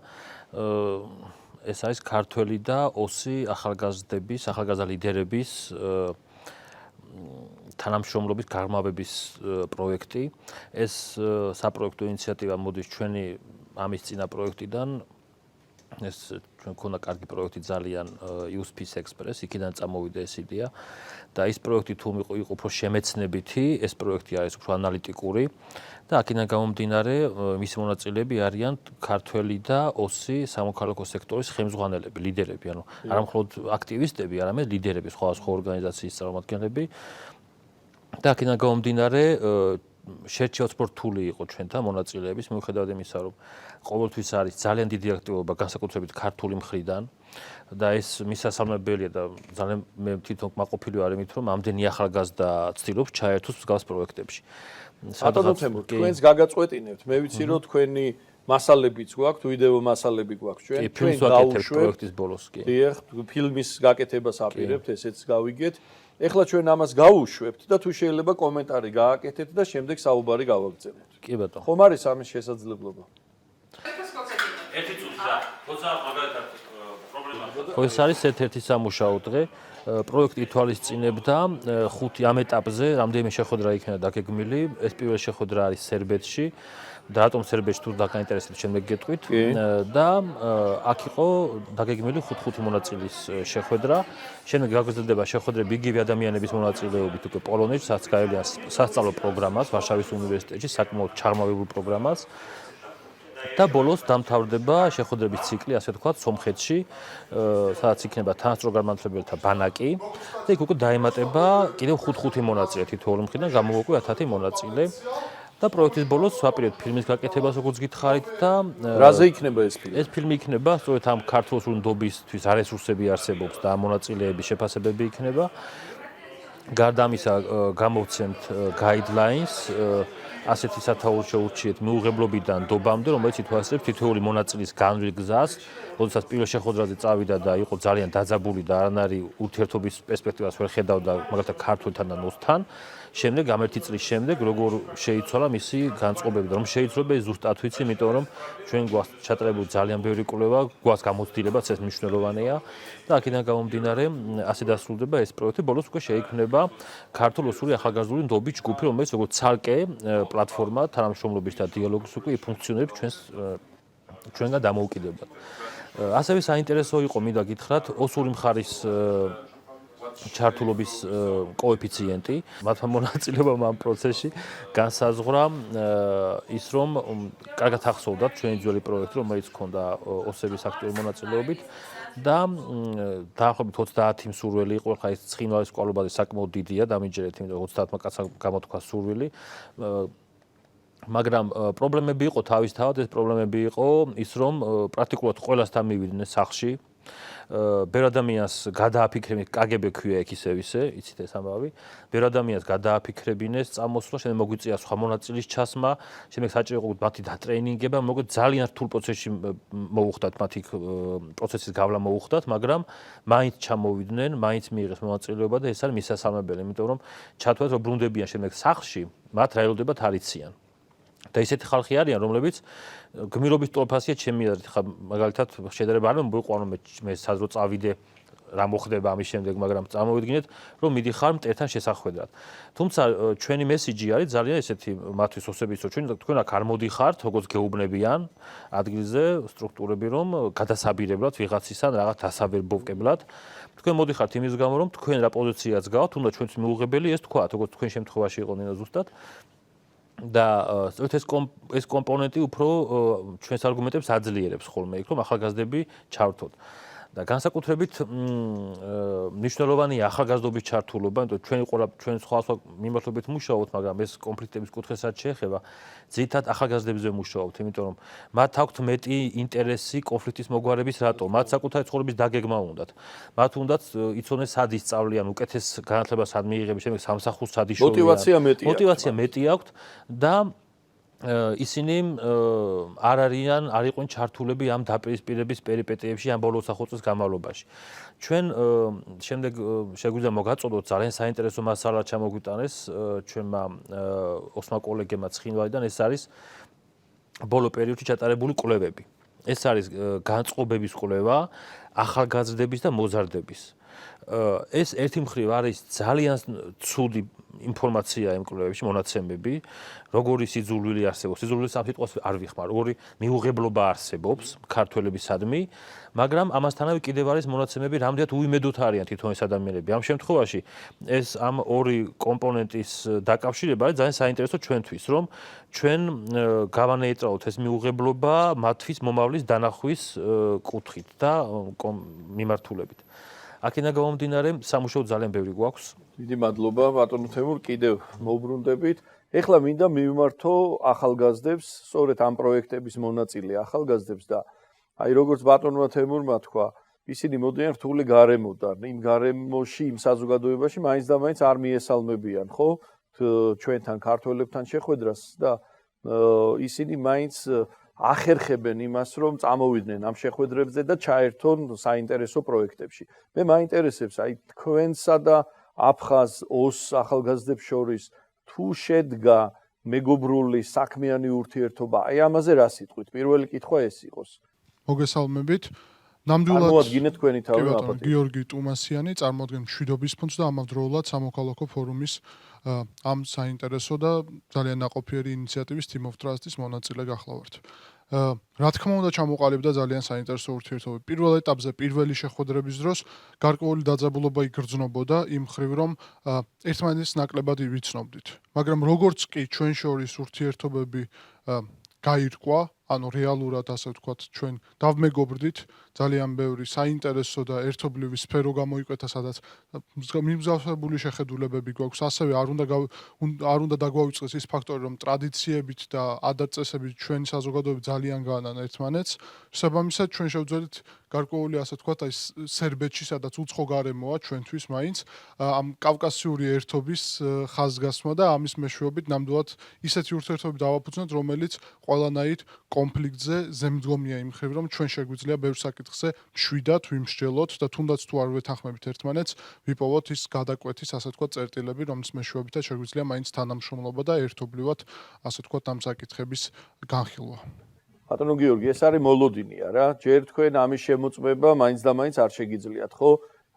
ეს არის ქართველი და ოსი ახალგაზრდების, ახალგაზრდა ლიდერების თანამშრომლობის გაღრმავების პროექტი. ეს საპროექტო ინიციატივა მოდის ჩვენი ამის წინა პროექტიდან. ეს ჩვენ ქონა კარგი პროექტი ძალიან USPS Express, იქიდან წამოვიდა ეს იდეა და ის პროექტი თუ იყო უფრო შემეცნებითი, ეს პროექტი არის უფრო ანალიტიკური და აქედან გამომდინარე მისი მონაწილეები არიან ქართველი და ოსი სამოქალაქო სექტორის ხელმძღვანელები, ლიდერები, ანუ არა მხოლოდ აქტივისტები, არამედ ლიდერები, სხვადასხვა ორგანიზაციის წარმომადგენლები. და აქედან გამომდინარე შეერჩიოთ რთული იყო ჩვენთან მონაწილეების მიუხედავად იმისა, რომ ყოველთვის არის ძალიან დიდი აქტივობა განსაკუთრებით ქართული მხრიდან და ეს მისასალმებელია და ძალიან მე თვითონ მაყოფილი ვარ იმით, რომ ამდენი ახალგაზრდა ცდილობს ჩაერთოს მსგავს პროექტებში. ბატონო თემურ, თქვენს გაგაწყვეტინებთ. მე ვიცი, რომ თქვენი მასალებიც გვაქვთ, ვიდეო მასალები გვაქვთ ჩვენ. ფილმს ვაკეთებთ პროექტის ბოლოს კი. დიახ, ფილმის გაკეთებას აპირებთ, ესეც გავიგეთ. ეხლა ჩვენ ამას გავუშვებთ და თუ შეიძლება კომენტარი გააკეთეთ და შემდეგ საუბარი გავაგრძელებთ. კი ბატონო. ხომ არის ამის შესაძლებლობა? ერთი წუთი რა, თორსა მაგალითად პრობლემა. ეს არის ერთ-ერთი სამუშაო დღე. პროექტი ითვალისწინებდა 5 ამ ეტაპზე, რამდენიმე შეხვედრა იქნა დაგეგმილი. ეს პირველი შეხვედრა არის სერბეთში. და რატომ სერბეთში თუ დაგაინტერესებთ შემდეგ გეტყვით და აქ იყო დაგეგმილი 5 მონაწილის შეხვედრა. შემდეგ გაგვიზრდება შეხვედრები იგივე ადამიანების მონაწილეობით უკვე პოლონეთში, სადაც გაევლიან სასწავლო პროგრამას ვარშავის უნივერსიტეტში, საკმაოდ ჩაღრმავებულ პროგრამას. და ბოლოს დამთავრდება შეხვედრების ციკლი, ასე ვთქვათ, სომხეთში, სადაც იქნება თანასწორგანმანათლებელთა ბანაკი და იქ უკვე დაემატება კიდევ 5 მონაწილე თითოეული მხრიდან, გამოვაკვე 10 მონაწილე. და პროექტის ბოლოს ვაპირებთ ფილმის გაკეთებას, როგორც გითხარით და რაზე იქნება ეს ფილმი? ეს ფილმი იქნება სწორედ ამ ქართულსური ნდობისთვის არესურსები არსებობს და მონაწილეების შეფასებები იქნება. გარდა ამისა გამოვცემთ guidelines, ასეთი სათაურში ურჩიეთ მიუღებლობიდან ნდობამდე, რომელიც ითვალისწინებს თითოეული მონაწილის განვლილ გზას, როდესაც პირველ შეხვედრაზე წავიდა და იყო ძალიან დაძაბული და არანაირი ურთიერთობის პერსპექტივას ვერ ხედავდა მაგალითად ქართველთან და ოსთან. შემდეგ ამ ერთი წლის შემდეგ როგორ შეიცვალა მისი განწყობები და რომ შეიცვალა ეს ზუსტად ვიცი, იმიტომ რომ ჩვენ გვაქვს ჩატარებული ძალიან ბევრი კვლევა, გვაქვს გამოცდილებაც ეს მნიშვნელოვანია და აქედან გამომდინარე ასე დასრულდება ეს პროექტი, ბოლოს უკვე შეიქმნება ქართულ-ოსური ახალგაზრდული ნდობის ჯგუფი, რომელიც როგორც ცალკე პლატფორმა თანამშრომლობის და დიალოგის უკვე ფუნქციონირებს ჩვენგან დამოუკიდებლად. ასევე საინტერესო იყო მინდა გითხრათ ოსური მხარის ჩართულობის კოეფიციენტი, მათმა მონაწილეობამ ამ პროცესში განსაზღვრა ის, რომ კარგად ახსოვდათ ჩვენი ძველი პროექტი, რომელიც ჰქონდა ოსების აქტიური მონაწილეობით და დაახლოებით 30 მსურველი იყო, ხა ეს ცხინვალის სკოლობაზე საკმაოდ დიდია, დამიჯერეთ, იმიტომ 30-მა კაცმა გამოთქვა სურვილი. მაგრამ პრობლემები იყო თავისთავად, ეს პრობლემები იყო ის, რომ პრაქტიკულად ყველასთან მივიდნენ სახლში. ბევრ ადამიანს გადააფიქრებინეს, კგბ ქვია იქ ისე, იცით ეს ამბავი. ბევრ ადამიანს გადააფიქრებინეს წამოსვლა, შემდეგ მოგვიწია სხვა მონაწილის ჩასმა, შემდეგ საჭირო იყო მათი დატრეინინგება, მოკლედ ძალიან რთულ პროცესში მოუხდათ მათი პროცესის გავლა მოუხდათ, მაგრამ მაინც ჩამოვიდნენ, მაინც მიიღეს მონაწილეობა და ეს არის მისასალმებელი, იმიტომ რომ ჩათვალეთ რომ ბრუნდებიან შემდეგ სახლში, მათ რაელოდებათ არ იციან. და ისეთი ხალხი არიან, რომლებიც გმირობის ტოლფასია ჩემი აზრით, ხა მაგალითად შედარება არ მომიყვანო მე სადრო წავიდე რა მოხდება ამის შემდეგ, მაგრამ წამოვიდგინეთ, რომ მიდიხარ მტერთან შესახვედრად. თუმცა ჩვენი მესიჯი არის ძალიან ესეთი მათთვის ოსების, რომ თქვენ აქ არ მოდიხართ, როგორც გეუბნებიან ადგილზე სტრუქტურები, რომ გადასაბირებლად ვიღაცისთან რაღაც დასაბერბოვკებლად. თქვენ მოდიხართ იმის გამო, რომ თქვენ რა პოზიციაც გაქვთ, თუნდაც ჩვენთვის მიუღებელი ეს თქვა, როგორც თქვენ შემთხვევაში იყო ნინო ზუსტად. და ეს კომპონენტი უფრო ჩვენს არგუმენტებს აძლიერებს ხოლმე იქ, რომ ახალგაზრდები ჩართოთ. და განსაკუთრებით მნიშვნელოვანია ახალგაზრდობის ჩართულობა, იმიტომ ჩვენ სხვა მიმართულებით მუშაობთ, მაგრამ ეს კონფლიქტების კუთხესაც შეეხება. ძირითადად ახალგაზრდებზე მუშაობთ, იმიტომ რომ მათ აქვთ მეტი ინტერესი კონფლიქტის მოგვარების რატო, მათ საკუთარი ცხოვრების დაგეგმა უნდათ. მათ უნდათ იცოდნენ სად ისწავლიან, უკეთეს განათლებას სად მიიღების, შემდეგ სამსახურს სად იშოვიან. მოტივაცია მეტი აქვთ და ისინი არ იყვნენ ჩართულები ამ დაპირისპირების პერიპეტიებში ამ ბოლო 20 წლის განმავლობაში. ჩვენ შემდეგ შეგვიძლია მოგაწოდოთ ძალიან საინტერესო მასალა ჩამოგვიტანეს ჩვენმა ოსმა კოლეგებმა ცხინვალიდან, ეს არის ბოლო პერიოდში ჩატარებული კვლევები. ეს არის განწყობების კვლევა ახალგაზრდების და მოზარდების. ეს ერთი მხრივ არის ძალიან ცუდი ინფორმაცია იმ კვლევებში, მონაცემები, როგორი სიძულვილი არსებობს. სიძულვილის ამ სიტყვას არ ვიხმარ, როგორი მიუღებლობა არსებობს ქართველებისადმი, მაგრამ ამასთანავე კიდევ არის მონაცემები, რამდენად უიმედოთ არიან თვითონ ეს ადამიანები. ამ შემთხვევაში ეს ამ ორი კომპონენტის დაკავშირება არის ძალიან საინტერესო ჩვენთვის, რომ ჩვენ გავანეიტრალოთ ეს მიუღებლობა მათთვის მომავლის დანახვის კუთხით და მიმართულებით. აქედან გამომდინარე, სამუშაო ძალიან ბევრი გვაქვს. დიდი მადლობა ბატონო თემურ, კიდევ მოვბრუნდებით. ეხლა მინდა მივმართო ახალგაზრდებს, სწორედ ამ პროექტების მონაწილე ახალგაზრდებს და აი როგორც ბატონმა თემურმა თქვა, ისინი მოდიან რთული გარემოდან, იმ გარემოში, იმ საზოგადოებაში მაინც და მაინც არ მიესალმებიან, ხო? ჩვენთან ქართველებთან შეხვედრას და ისინი მაინც ახერხებენ იმას, რომ წამოვიდნენ ამ შეხვედრებზე და ჩაერთონ საინტერესო პროექტებში. მე მაინტერესებს აი თქვენსა და აფხაზ ოს ახალგაზრდებს შორის თუ შედგა მეგობრული საქმიანი ურთიერთობა, აი ამაზე რა სიტყვით? პირველი კითხვა ეს იყოს. მოგესალმებით. ნამდვილად მოადგინეთ თქვენი თავი აპატი. გიორგი ტუმასიანი, წარმოადგენს მშვიდობის ფონდს და ამავდროულად სამოქალაქო ფორუმის ამ საინტერესო და ძალიან ნაყოფიერი ინიციატივის Team of Trust-ის მონაწილე გახლავართ. რა თქმა უნდა ჩამოყალიბდა ძალიან საინტერესო ურთიერთობები. პირველ ეტაპზე პირველი შეხვედრების დროს გარკვეული დაძაბულობა იგრძნობოდა იმ ხრივ, რომ ერთმანეთს ნაკლებად ვიცნობდით. მაგრამ როგორც კი ჩვენ შორის ურთიერთობები გაირკვა, ანუ რეალურად ასე ვთქვათ, ჩვენ დავმეგობრდით, ძალიან ბევრი საინტერესო და ერთობლივი სფერო გამოიკვეთა, სადაც მიმზავსებული შეხედულებები გვაქვს. ასევე არ უნდა დაგვაუწყდეს ის ფაქტორი, რომ ტრადიციებით და ადათ-წესებით ჩვენი საზოგადოება ძალიან გაანან ერთმანეთს. შესაბამისად, ჩვენ შევძველით გარკვეული ასე ვთქვათ, აი სერბეთში, სადაც უცხო გარემოა ჩვენთვის მაინც ამ კავკასიური ერთობის ხაზგასმა და ამის მეშვეობით ნამდვილად ისეთი ურთიერთობები დავაფუძნოთ, რომელიც ყველანაირ კონფლიქტზე ზემდგომია იმ ხრივ, რომ ჩვენ შეგვიძლია ბევრ საკითხზე მშვიდად ვიმსჯელოთ და თუნდაც თუ არ ვეთანხმებით ერთმანეთს, ვიპოვოთ ის გადაკვეთის ასე ვთქვათ წერტილები, რომლის მეშვეობითაც შეგვიძლია მაინც თანამშრომლობა და ერთობლივად ასე ვთქვათ ამ საკითხების განხილვა. ბატონო გიორგი, ეს არის მოლოდინია რა. ჯერ თქვენ ამის შემოწმება მაინც და მაინც არ შეგიძლიათ, ხო?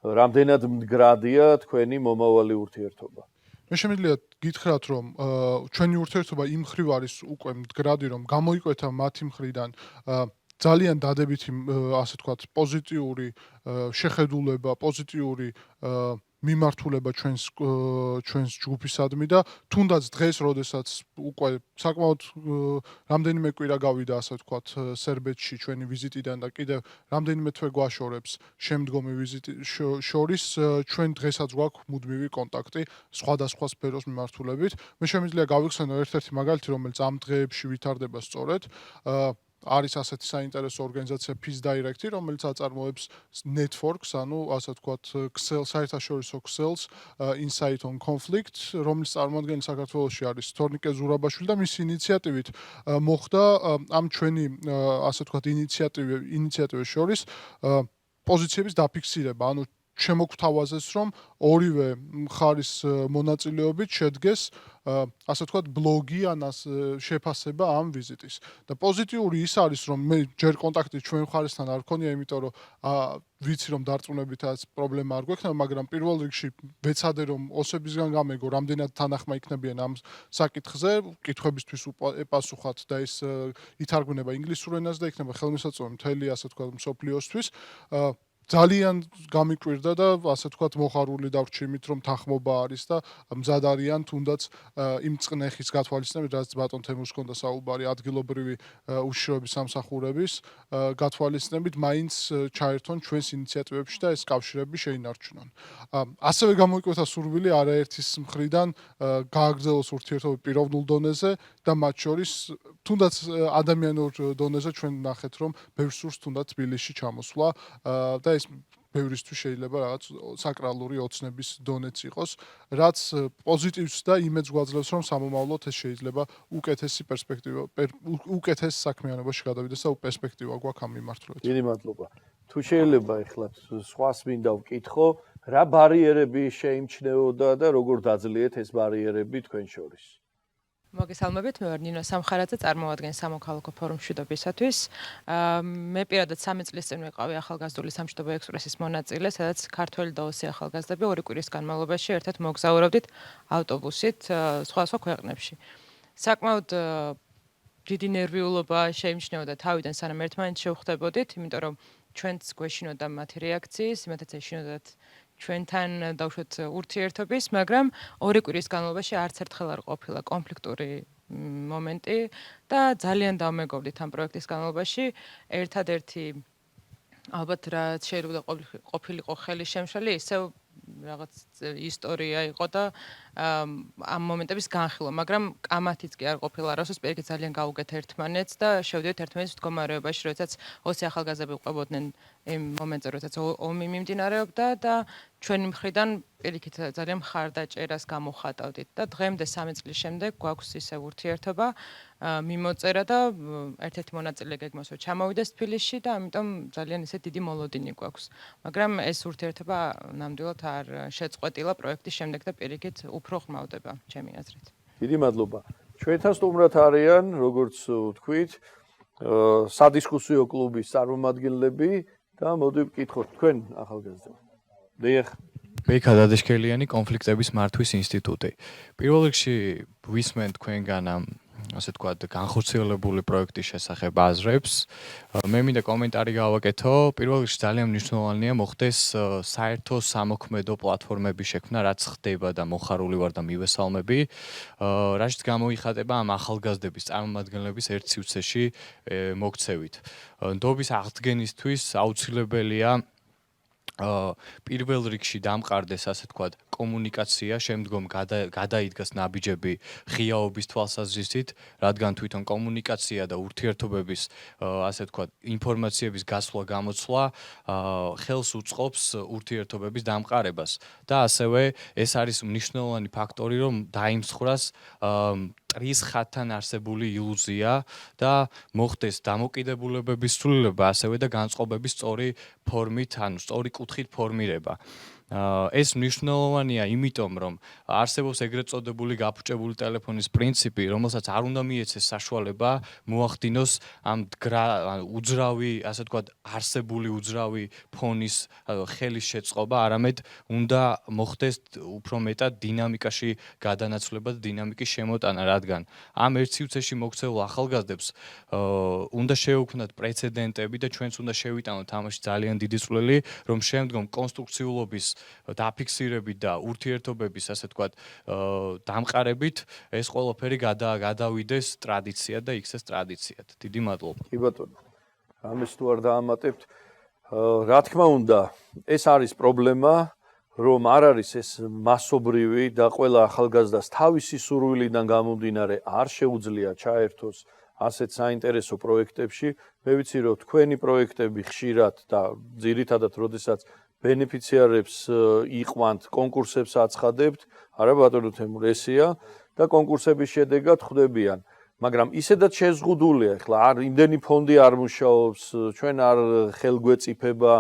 რამდენად მდგრადია თქვენი მომავალი ურთიერთობა? მე შემიძლია გითხრათ, რომ ჩვენი ურთიერთობა იმ ხრივ არის უკვე მდგრადი, რომ გამოიკვეთა მათი მხრიდან ძალიან დადებითი ასე ვთქვათ პოზიტიური შეხედულება, პოზიტიური მიმართულება ჩვენს ჯგუფისადმი და თუნდაც დღეს, როდესაც უკვე საკმაოდ რამდენიმე კვირა გავიდა ასე ვთქვათ სერბეთში ჩვენი ვიზიტიდან და კიდევ რამდენიმე თვე გვაშორებს შემდგომი ვიზიტი შორის, ჩვენ დღესაც გვაქვს მუდმივი კონტაქტი სხვადასხვა სფეროს მიმართულებით. მე შემიძლია გავიხსენო ერთ-ერთი მაგალითი, რომელიც ამ დღეებში ვითარდება სწორედ არის ასეთი საინტერესო ორგანიზაცია Peace Direct-ი, რომელიც აწარმოებს networks, ანუ ასე ვთქვათ, საერთაშორისო ქსელს Insight on Conflict, რომლის წარმოადგენელი საქართველოში არის თორნიკე ზურაბაშვილი და მისი ინიციატივით მოხდა ამ ჩვენი ასე ვთქვათ ინიციატივების შორის პოზიციების დაფიქსირება, ანუ შემოგთავაზეს, რომ ორივე მხარის მონაწილეობით შედგეს ასე ვთქვათ ბლოგი ან შეფასება ამ ვიზიტის. და პოზიტიური ის არის, რომ მე ჯერ კონტაქტი ჩვენ მხარესთან არ მქონია, იმიტომ რომ ვიცი რომ დარწმუნებითაც პრობლემა არ გვექნება, მაგრამ პირველ რიგში ვეცადე რომ ოსებისგან გამეგო, რამდენად თანახმა იქნებიან ამ საკითხზე, კითხვებისთვის ეპასუხათ და ეს ითარგმნება ინგლისურ ენაზე და იქნება ხელმისაწვდომი მთელი ასე ვთქვათ მსოფლიოსთვის. ძალიან გამიკვირდა და ასე ვთქვათ მოხარული დავრჩი იმით, რომ თანხმობა არის და მზად არიან თუნდაც იმ წნეხის გათვალისწინებით, რაც ბატონ თემურს ჰქონდა საუბარი ადგილობრივი უშიშროების სამსახურების გათვალისწინებით, მაინც ჩაერთონ ჩვენს ინიციატივებში და ეს კავშირები შეინარჩუნონ. ასევე გამოიკვეთა სურვილი არაერთის მხრიდან გააგრძელოს ურთიერთობა პიროვნულ დონეზე და მათ შორის თუნდაც ადამიანურ დონეზე ჩვენ ვნახეთ, რომ ბევრ სურს თუნდაც თბილისში ჩამოსვლა და ეს ბევრისთვის შეიძლება რაღაც საკრალური ოცნების დონეც იყოს, რაც პოზიტივს და იმედს გვაძლევს, რომ სამომავლოდ ეს შეიძლება უკეთესი პერსპექტივა, უკეთეს საქმიანობაში გადავიდეს და პერსპექტივა გვაქვს ამ მიმართულებით. დიდი მადლობა. თუ შეიძლება ეხლა სხვას მინდა ვკითხო, რა ბარიერები შეიმჩნეოდა და როგორ დაძლიეთ ეს ბარიერები თქვენ შორის? მოგესალმებით, მე ვარ ნინო სამხარაძე, წარმოადგენ სამოქალაქო ფორუმ მშვიდობისათვის. მე პირადად 3 წლის წინ ვიყავი ახალგაზრდული სამშვიდობო ექსპრესის მონაწილე, სადაც ქართველი და ოსი ახალგაზრდები 2 კვირის განმავლობაში ერთად მოგზაურობდით ავტობუსით სხვადასხვა ქვეყნებში. საკმაოდ დიდი ნერვიულობა შეიმჩნეოდა თავიდან, სანამ ერთმანეთს შევხვდებოდით, იმიტომ რომ ჩვენც გვეშინოდა მათი რეაქციის, იმათაც ეშინოდათ ჩვენთან დავუშვათ ურთიერთობის, მაგრამ 2 კვირის განმავლობაში არც ერთხელ არ ყოფილა კონფლიქტური მომენტი და ძალიან დავმეგობრდით ამ პროექტის განმავლობაში. ერთადერთი ალბათ რაც შეიძლება ყოფილიყო ხელის შემშალი, ისევ რაღაც ისტორია იყო და ამ მომენტების განხილვა, მაგრამ კამათიც კი არ ყოფილა არასდროს, პირიქით ძალიან გავუგეთ ერთმანეთს და შევდივით ერთმანეთის მდგომარეობაში, როდესაც ოსი ახალგაზრდები ყვებოდნენ იმ მომენტზე, როდესაც ომი მიმდინარეობდა და ჩვენი მხრიდან პირიქით ძალიან მხარდაჭერას გამოხატავდით და დღემდე 3 წლის შემდეგ გვაქვს ისევ ურთიერთობა, მიმოწერა და ერთ-ერთი მონაწილე გეგმავს რომ ჩამოვიდეს თბილისში და ამიტომ ძალიან ისე დიდი მოლოდინი გვაქვს. მაგრამ ეს ურთიერთობა ნამდვილად არ შეწყვეტილა პროექტის შემდეგ და პირიქით უფრო ხმავდება ჩემი აზრით. დიდი მადლობა. ჩვენთან სტუმრად არიან, როგორც ვთქვით, სადისკუსიო კლუბის წარმომადგენლები და მოდი ვკითხოთ თქვენ ახალგაზრდები. დიახ. ბეიქა დადაშქელიანი კონფლიქტების მართვის ინსტიტუტი. პირველ რიგში ვისმენ თქვენგან ამ ასე ვთქვათ, განხორციელებული პროექტის შესახებ აზრებს. მე მინდა კომენტარი გავაკეთო. პირველ რიგში ძალიან მნიშვნელოვანია მოხდეს საერთო სამოქმედო პლატფორმების შექმნა, რაც ხდება და მოხარული ვარ და მივესალმები. რაშიც გამოიხატება ამ ახალგაზრდების წარმომადგენლების ერთ სივრცეში მოქცევით. ნდობის აღდგენისთვის აუცილებელია პირველ რიგში დამყარდეს ასე ვთქვათ კომუნიკაცია, შემდგომ გადაიდგას ნაბიჯები ღიაობის თვალსაზრისით, რადგან თვითონ კომუნიკაცია და ურთიერთობების ასე ვთქვათ ინფორმაციების გასვლა გამოცვლა ხელს უწყობს ურთიერთობების დამყარებას და ასევე ეს არის მნიშვნელოვანი ფაქტორი, რომ დაიმსხვრას ტრის ხატთან არსებული ილუზია და მოხდეს დამოკიდებულებების სრულება, ასევე და განწყობების სწორი ფორმით, ანუ სწორი კუთხით ფორმირება. ეს მნიშვნელოვანია, იმიტომ რომ არსებობს ეგრეთ წოდებული გაფუჭებული ტელეფონის პრინციპი, რომელსაც არ უნდა მიეცეს საშუალება მოახდინოს ამ უძრავი, ასე ვთქვათ, არსებული უძრავი ფონის ხელის შეწყობა, არამედ უნდა მოხდეს უფრო მეტად დინამიკაში გადანაცვლება და დინამიკის შემოტანა, რადგან ამ ერთ სივრცეში მოქცეულ ახალგაზრდებს უნდა შეეუქმნათ პრეცედენტები და ჩვენც უნდა შევიტანოთ ამაში ძალიან დიდი წვლილი, რომ შემდგომ კონსტრუქციულობის დაფიქსირებით და ურთიერთობების, ასე ვთქვათ, დამყარებით ეს ყველაფერი გადავიდეს ტრადიციად და იქცეს ტრადიციად. დიდი მადლობა. კი ბატონო. ამის თუ არ დაამატებთ, რა თქმა უნდა, ეს არის პრობლემა, რომ არ არის ეს მასობრივი და ყველა ახალგაზრდას თავისი სურვილიდან გამომდინარე არ შეუძლია ჩაერთოს ასეთ საინტერესო პროექტებში. მე ვიცი, რომ თქვენი პროექტები ხშირად და ძირითადად როდესაც ბენეფიციარებს იყვანთ, კონკურსებს აცხადებთ, არა ბატონო თემურ, ესეა და კონკურსების შედეგად ხვდებიან. მაგრამ ისედაც შეზღუდულია, ახლა არ იმდენი ფონდი არ მუშაობს, ჩვენ არ ხელგვეწიფება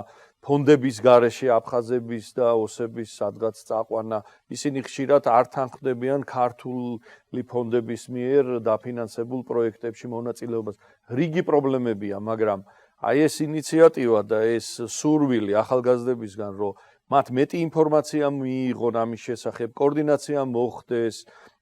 ფონდების გარეშე აფხაზების და ოსების სადღაც წაყვანა, ისინი ხშირად არ თანხმდებიან ქართული ფონდების მიერ დაფინანსებულ პროექტებში მონაწილეობას. რიგი პრობლემებია, მაგრამ აი ეს ინიციატივა და ეს სურვილი ახალგაზრდებისგან, რომ მათ მეტი ინფორმაცია მიიღონ ამის შესახებ, კოორდინაცია მოხდეს,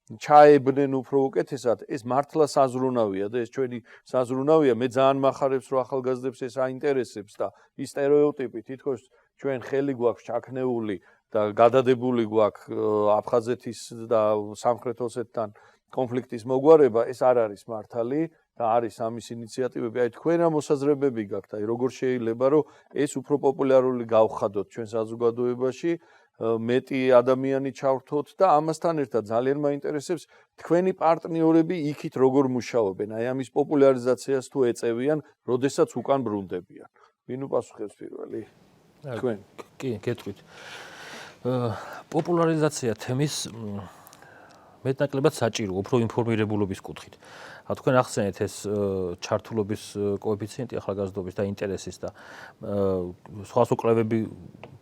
ჩაებდნენ უფრო უკეთესად, ეს მართლა საზრუნავია და ეს ჩვენი საზრუნავია. მე ძალიან მახარებს, რომ ახალგაზრდებს ეს აინტერესებს და ის სტერეოტიპი, თითქოს ჩვენ ხელი გვაქვს ჩაქნეული და გადადებული გვაქვს აფხაზეთის და სამხრეთ ოსეთთან კონფლიქტის მოგვარება, ეს არ არის მართალი და არის ამის ინიციატივები. აი თქვენ რა მოსაზრებები გაქვთ, აი როგორ შეიძლება რომ ეს უფრო პოპულარული გავხადოთ ჩვენ საზოგადოებაში, მეტი ადამიანი ჩავრთოთ და ამასთან ერთად ძალიან მაინტერესებს თქვენი პარტნიორები იქით როგორ მუშაობენ, აი ამის პოპულარიზაციას თუ ეწევიან, როდესაც უკან ბრუნდებიან. ვინ უპასუხებს პირველი? თქვენ. კი, გეტყვით. პოპულარიზაცია თემის მეტნაკლებად საჭირო, უფრო ინფორმირებულობის კუთხით. თქვენ ახსენეთ ეს ჩართულობის კოეფიციენტი ახალგაზრდობის და ინტერესის და სხვადასხვა კვლევები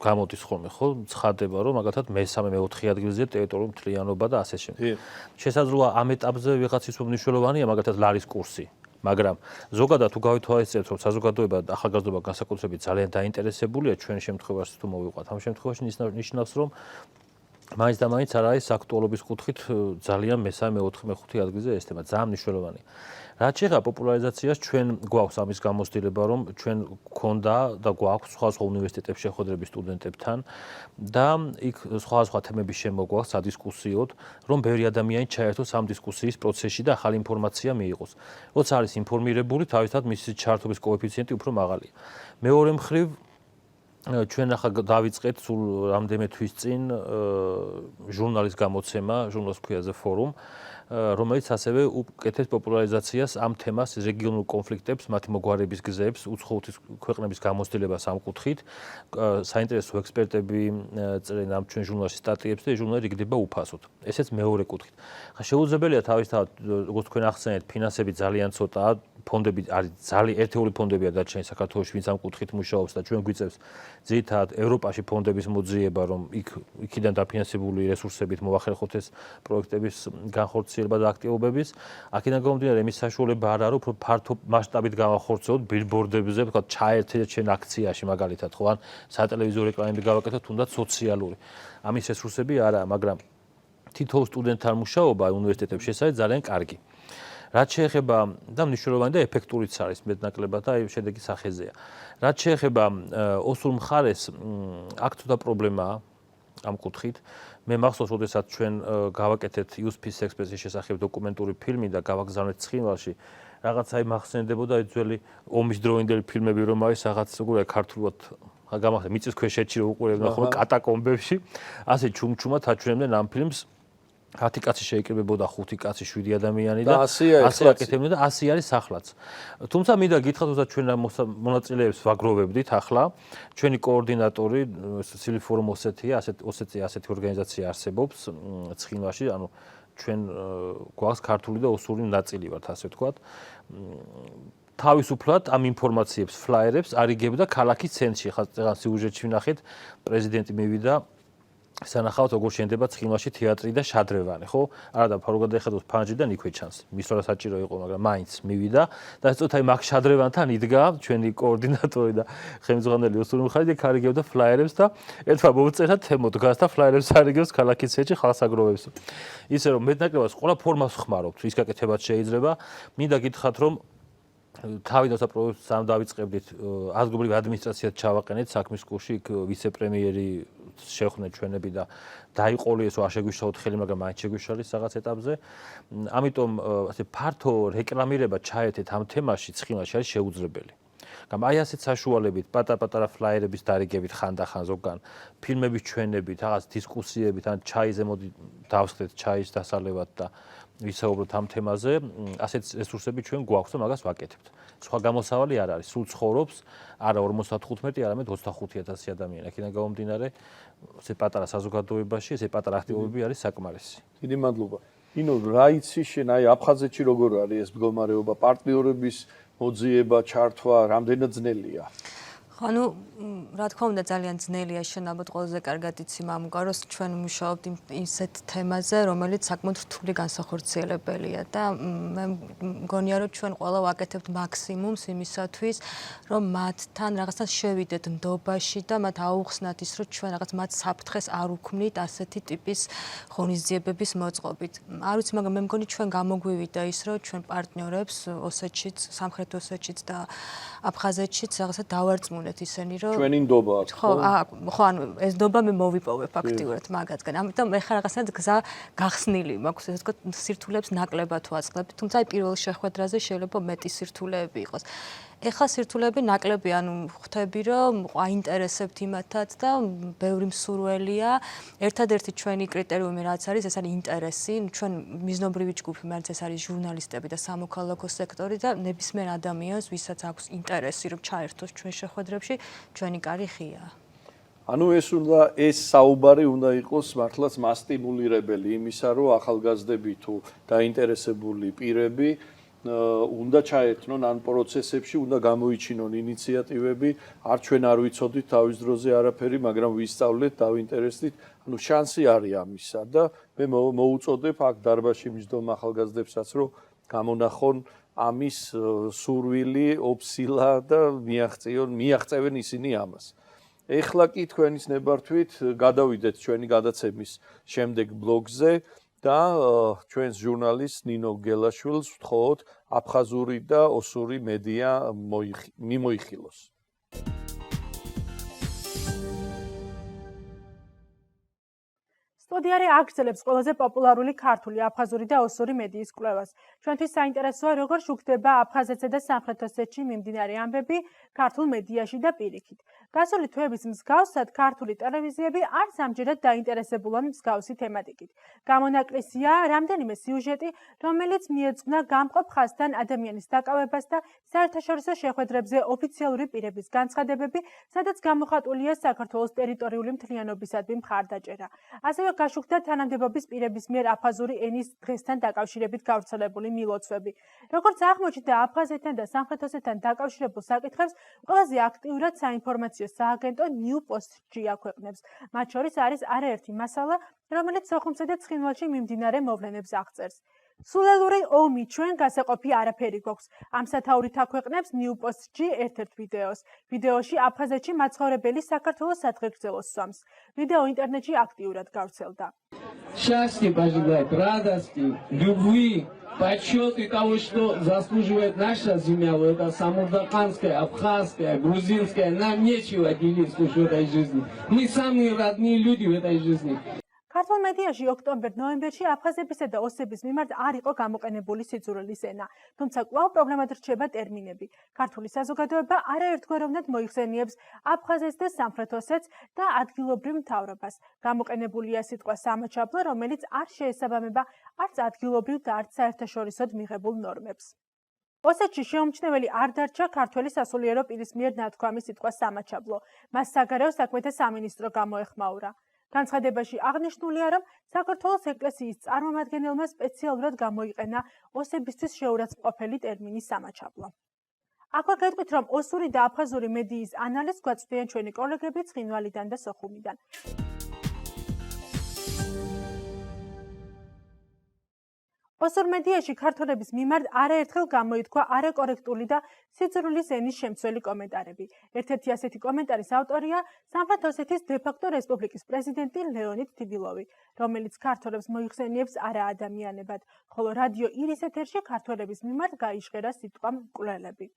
გამოდის ხოლმე, ხო? ცხადდება, რომ მაგალითად მე-3, მე-4 ადგილზე ტერიტორიული მთლიანობა და ასე შემდეგ. შესაძლოა ამ ეტაპზე ვიღაცის უმნიშვნელოვანია მაგალითად ლარის კურსი, მაგრამ ზოგადად თუ გავითვალისწინებთ, რომ საზოგადოება და ახალგაზრდობა განსაკუთრებით ძალიან დაინტერესებულია ჩვენ შემთხვევაში თუ მოვიყვათ, ამ შემთხვევაში ნიშნავს, რომ მაინც და მაინც არ არის აქტუალობის კუთხით ძალიან მე-3, მე-4, მე-5 ადგილზე ეს თემა ძალიან მნიშვნელოვანია. რაც შეეხება პოპულარიზაციას, ჩვენ გვაქვს ამის გამოცდილება, რომ ჩვენ გვქონდა და გვაქვს სხვადასხვა უნივერსიტეტებში შეხვედრები სტუდენტებთან და იქ სხვადასხვა თემების შემოგვაქვს სადისკუსიოდ, რომ ბევრი ადამიანი ჩაერთოს ამ დისკუსიის პროცესში და ახალი ინფორმაცია მიიღოს. როცა არის ინფორმირებული, თავისთავად მისი ჩართობის კოეფიციენტი უფრო მაღალია. მეორე მხრივ ჩვენ ახლა დავიწყეთ სულ რამდენიმე თვის წინ ჟურნალის გამოცემა, ჟურნალს ქვია The Forum, რომელიც ასევე უკეთებს პოპულარიზაციას ამ თემას, რეგიონულ კონფლიქტებს, მათი მოგვარების გზებს, უცხოეთის ქვეყნების გამოცდილებას ამ კუთხით. საინტერესო ექსპერტები წერენ ამ ჩვენ ჟურნალში სტატიებს და ეს ჟურნალი რიგდება უფასოდ. ესეც მეორე კუთხით. ხა შეუძლებელია თავისთავად, როგორც თქვენ ახსენეთ, ფინანსები ძალიან ცოტაა, ფონდები არის ძალიან ერთეული ფონდებია დარჩენილი საქართველოში, ვინც ამ კუთხით მუშაობს და ჩვენ გვიწევს ძირითადად ევროპაში ფონდების მოძიება, რომ იქიდან დაფინანსებული რესურსებით მოახერხოთ ეს პროექტების განხორციელება და აქტივობების. აქედან გამომდინარე, იმის საშუალება არ არის, უფრო ფართო მასშტაბით გავახორციელოთ ბილბორდებზე, ვთქვათ, ჩაერთეთ ჩვენ აქციაში მაგალითად, ხო, ან სატელევიზიო რეკლამები გავაკეთოთ, თუნდაც სოციალური. ამის რესურსები არაა, მაგრამ თითოეულ სტუდენტთან მუშაობა უნივერსიტეტებში ეს არის ძალიან კარგი. რაც შეეხება და მნიშვნელოვანი და ეფექტურიც არის მეტნაკლებად და აი შედეგი სახეზეა. რაც შეეხება ოსურ მხარეს, აქ ცოტა პრობლემაა ამ კუთხით. მე მახსოვს, როდესაც ჩვენ გავაკეთეთ Youth Peace Express-ის შესახებ დოკუმენტური ფილმი და გავაგზავნეთ ცხინვალში, რაღაცა იმახსენდებოდა ეს ძველი ომის დროინდელი ფილმები, რომ არის რაღაც უყურე ქართულად გამახსენდა მიწისქვეშეთში რომ უყურებდნენ ხოლმე კატაკომბებში, ასე ჩუმჩუმად აჩვენებდნენ ამ ფილმს. 10 კაცი შეიკრიბებოდა 5 კაცი 7 ადამიანი და ასე აკეთებდნენ და 100 არის ახლაც. თუმცა მინდა გითხრათ, რომ ჩვენ მონაწილეებს ვაგროვებდით ახლა. ჩვენი კოორდინატორი Civil Forum Ossetia, ასეთი ორგანიზაცია არსებობს ცხინვალში, ანუ ჩვენ გვაქვს ქართული და ოსური ნაწილი ვართ, ასე ვთქვათ. თავისუფლად ამ ინფორმაციებს, ფლაიერებს არიგებდა ქალაქის ცენტრში. ხა სიუჟეტში ვნახეთ, პრეზიდენტი მივიდა სანახავთ როგორ შენდება ცხინვალში თეატრი და შადრევანი, ხო? არა და ფარულად ეხადოს ფანჯიდან იქვე ჩანს. მის რა საჭირო იყო, მაგრამ მაინც მივიდა და ეს წოთა იმ აქ შადრევანთან იდგა ჩვენი კოორდინატორი და ხელმძღვანელი ოსური მხარი და კარიგებდა ფლაიერებს და ერთმა მოვწერა თემო დგას და ფლაიერებს არიგებს ქალაქის ცენტრში ხალხს აგროვებს. ისე რომ მეტნაკლებად ყველა ფორმას ხმარობთ, ის გაკეთებაც შეიძლება. მინდა გითხრათ, რომ თავიდან საპროექტს ამ დავიწყებდით ადგილობრივ ადმინისტრაციად ჩავაყენეთ საქმის კურსში, იქ ვიცე-პრემიერი შეხვდნენ ჩვენები და დაიყოლიეს რომ შეგვიშალოთ ხელი, მაგრამ მაინც შეგვიშალის რაღაც ეტაპზე. ამიტომ ასე ფართო რეკლამირება ჩაერთეთ ამ თემაში ცხინვალში არის შეუძლებელი. აი ასეთ საშუალებით, პატარ-პატარა ფლაიერების დარიგებით ხანდახან ზოგან, ფილმების ჩვენებით, რაღაც დისკუსიებით, ან ჩაიზე მოდი დავსხდეთ ჩაის დასალევად და ვისაუბროთ ამ თემაზე, ასეთ რესურსები ჩვენ გვაქვს და მაგას ვაკეთებთ. სხვა გამოსავალი არ არის, სულ ცხოვრობს არა 55, არამედ 25000 ადამიანი. აქედან გამომდინარე, ესე პატარა საზოგადოებაში, ესე პატარა აქტივობები არის საკმარისი. დიდი მადლობა. ინო, რა იცი შენ, აი აფხაზეთში როგორ არის ეს მდგომარეობა, პარტნიორების მოძიება, ჩართვა, რამდენად ძნელია? ანუ რა თქმა უნდა ძალიან ძნელია შენაბად ყველაზე კარგად იცი მამუკაროს ჩვენ მუშაობთ ისეთ თემაზე რომელიც საკმაოდ რთული განსახორციელებელია და მე მგონია რომ ჩვენ ყველა ვაკეთებთ მაქსიმუმს იმისათვის რომ მათთან რაღაცა შევიდეთ ნდობაში და მათ აუხსნათ ის რომ ჩვენ რაღაც მათ საფრთხეს არ უქმნით ასეთი ტიპის ღონისძიებების მოწყობით. არ ვიცი მაგრამ მე მგონი ჩვენ გამოგვივიდა ის რომ ჩვენ პარტნიორებს ოსეთშიც, სამხრეთ ოსეთშიც და აფხაზეთშიც რაღაცა დავარწმუნეთ ისენი რომ ჩვენი ნდობა აქვს ხო ხო ანუ ეს ნდობა მე მოვიპოვებ ფაქტიურად მაგათგან ამიტომ მე ხარ რაღაცა გზა გახსნილი მაქვს ესე ვთქვათ სირთულეებს ნაკლებად ვაწყდები თუმცა აი პირველ შეხვედრაზე შეიძლება მეტი სირთულეები იყოს ეხლა სირთულეები ნაკლები ანუ ხვდები რომ აინტერესებთ იმათაც და ბევრი მსურველია ერთადერთი ჩვენი კრიტერიუმი რაც არის ეს არის ინტერესი ჩვენ მიზნობრივი ჯგუფი მაინც ეს არის ჟურნალისტები და სამოქალაქო სექტორი და ნებისმიერ ადამიანს ვისაც აქვს ინტერესი რომ ჩაერთოს ჩვენ შეხვედრებში ჩვენი კარი ხია ანუ ეს საუბარი უნდა იყოს მართლაც მასტიმულირებელი იმისა რომ ახალგაზრდები თუ დაინტერესებული პირები უნდა ჩაერთნონ ან პროცესებში უნდა გამოიჩინონ ინიციატივები არ ჩვენ არ ვიცოდით თავის დროზე არაფერი მაგრამ ვისწავლეთ დავინტერესდით ანუ შანსი არის ამისა და მე მოუწოდებ აქ დარბაზში მისდომ ახალგაზრდებსაც რომ გამონახონ ამის სურვილი ოფსილა და მიაღწევენ ისინი ამას ეხლა კი თქვენის ნებართვით გადავიდეთ ჩვენი გადაცემის შემდეგ ბლოგზე და ჩვენს ჟურნალისტ ნინო გელაშვილს ვთხოვთ აფხაზური და ოსური მედია მიმოიხილოს. სტუდიაში აგრძელებს ყველაზე პოპულარული ქართული, აფხაზური და ოსური მედიის კვლევას. ჩვენთვის საინტერესოა როგორ შუქდება აფხაზეთსა და სამხრეთ ოსეთში მიმდინარე ამბები ქართულ მედიაში და პირიქით. გასული თვეების მსგავსად ქართული ტელევიზიები არც ამჯერად დაინტერესებულან მსგავსი თემატიკით. გამონაკლისია რამდენიმე სიუჟეტი, რომელიც მიეძღვნა გამყოფ ხაზთან ადამიანის დაკავებას და საერთაშორისო შეხვედრებზე ოფიციალური პირების განცხადებები, სადაც გამოხატულია საქართველოს ტერიტორიული მთლიანობისადმი მხარდაჭერა. ასევე გაშუქდა თანამდებობის პირების მიერ აფხაზური ენის დღესთან დაკავშირებით გავრცელებული მილოცვები. როგორც აღმოჩნდა, აფხაზეთთან და სამხრეთ ოსეთთან დაკავშირებულ საკითხებს ყველაზე აქტიურად საინფორმაციო სააგენტო New Post-ში აქვეყნებს. მათ შორის არის არაერთი მასალა, რომელიც სოხუმსა და ცხინვალში მიმდინარე მოვლენებს აღწერს. სულელური ომი ჩვენ გასაყოფი არაფერი გვაქვს. ამ სათაურით აქვეყნებს New Post-ში ერთ-ერთ ვიდეოს. ვიდეოში აფხაზეთში მაცხოვრებელი საქართველოს სათხეგრძელოს სვამს. ვიდეო ინტერნეტში აქტიურად გავრცელდა. Счастье пожелать, радости, любви, почета того, что заслуживает наша земля, это самурдаканская, абхазская, грузинская. Нам нечего делить в этой жизни. Мы самые родные люди в этой жизни. ქართულ მედიაში ოქტომბერ-ნოემბერში აფხაზებისა და ოსების მიმართ არ იყო გამოყენებული სიძულვილის ენა, თუმცა კვლავ პრობლემად რჩება ტერმინები. ქართული საზოგადოება არაერთგვაროვნად მოიხსენიებს აფხაზეთს და სამხრეთ ოსეთს და ადგილობრივ მთავრობას. გამოყენებულია სიტყვა სამაჩაბლო, რომელიც არ შეესაბამება არც ადგილობრივ და არც საერთაშორისოდ მიღებულ ნორმებს. ოსეთში შეუმჩნეველი არ დარჩა ქართველი სასულიერო პირის მიერ ნათქვამი სიტყვა სამაჩაბლო. მას საგარეო საქმეთა სამინისტრო გამოეხმაურა. განცხადებაში აღნიშნულია, რომ საქართველოს ეკლესიის წარმომადგენელმა სპეციალურად გამოიყენა ოსებისთვის შეურაცხმყოფელი ტერმინი სამაჩაბლო. აქვე გეტყვით, რომ ოსური და აფხაზური მედიის ანალიზს გვაწვდიან ჩვენი კოლეგები ცხინვალიდან და სოხუმიდან. ოსურ მედიაში ქართველების მიმართ არაერთხელ გამოითქვა არაკორექტული და სიძულვილის ენის შემცველი კომენტარები. ერთ-ერთი ასეთი კომენტარის ავტორია სამხრეთ ოსეთის დე-ფაქტო რესპუბლიკის პრეზიდენტი ლეონიდ თბილოვი, რომელიც ქართველებს მოიხსენიებს არაადამიანებად, ხოლო რადიო ირის ეთერში ქართველების მიმართ გაიჟღერა სიტყვა მკვლელები.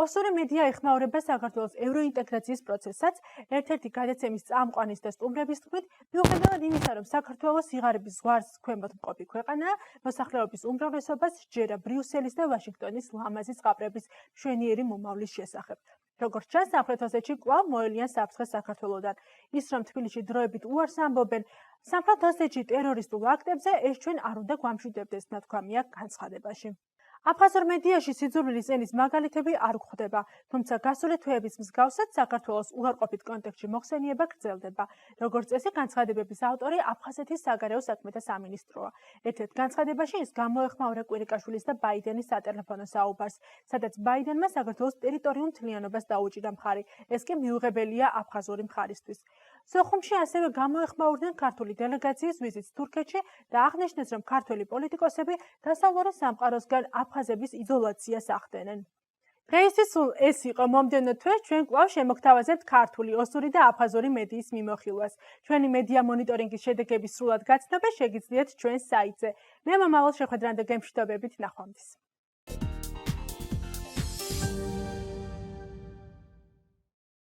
ოსური მედია ეხმაურება საქართველოს ევროინტეგრაციის პროცესსაც, ერთ-ერთი გადაცემის წამყვანის და სტუმრების თქმით, მიუხედავად იმისა, რომ საქართველოს სიღარიბის ზღვარს ქვემოთ მყოფი ქვეყანაა, მოსახლეობის უმრავლესობას სჯერა ბრიუსელის და ვაშინგტონის ლამაზი ზღაპრების მშვენიერი მომავლის შესახებ. როგორც ჩანს, სამხრეთ ოსეთში კვლავ მოელიან საფრთხეს საქართველოდან. ის, რომ თბილისში დროებით უარს ამბობენ სამხრეთ ოსეთში ტერორისტულ აქტებზე, ეს ჩვენ არ უნდა გვამშვიდებდეს, ნათქვამია განცხადებაში. აფხაზურ მედიაში სიძულვილის ენის მაგალითები არ გვხვდება, თუმცა გასული თვეების მსგავსად საქართველოს უარყოფით კონტექსტში მოხსენიება გრძელდება. როგორც წესი, განცხადებების ავტორი აფხაზეთის საგარეო საქმეთა სამინისტროა. ერთ-ერთ განცხადებაში ის გამოეხმაურა კვირიკაშვილის და ბაიდენის სატელეფონო საუბარს, სადაც ბაიდენმა საქართველოს ტერიტორიულ მთლიანობას დაუჭირა მხარი. ეს კი მიუღებელია აფხაზური მხარისთვის. სოხუმში ასევე გამოეხმაურდნენ ქართული დელეგაციის ვიზიტს თურქეთში და აღნიშნეს, რომ ქართველი პოლიტიკოსები დასავლური სამყაროსგან აფხაზების იზოლაციას ახდენენ. დღეისთვის სულ ეს იყო. მომდევნო თვეს ჩვენ კვლავ შემოგთავაზებთ ქართული, ოსური და აფხაზური მედიის მიმოხილვას. ჩვენი მედია მონიტორინგის შედეგების სრულად გაცნობა შეგიძლიათ ჩვენს საიტზე. მე მომავალ შეხვედრამდე გემშვიდობებით, ნახვამდის.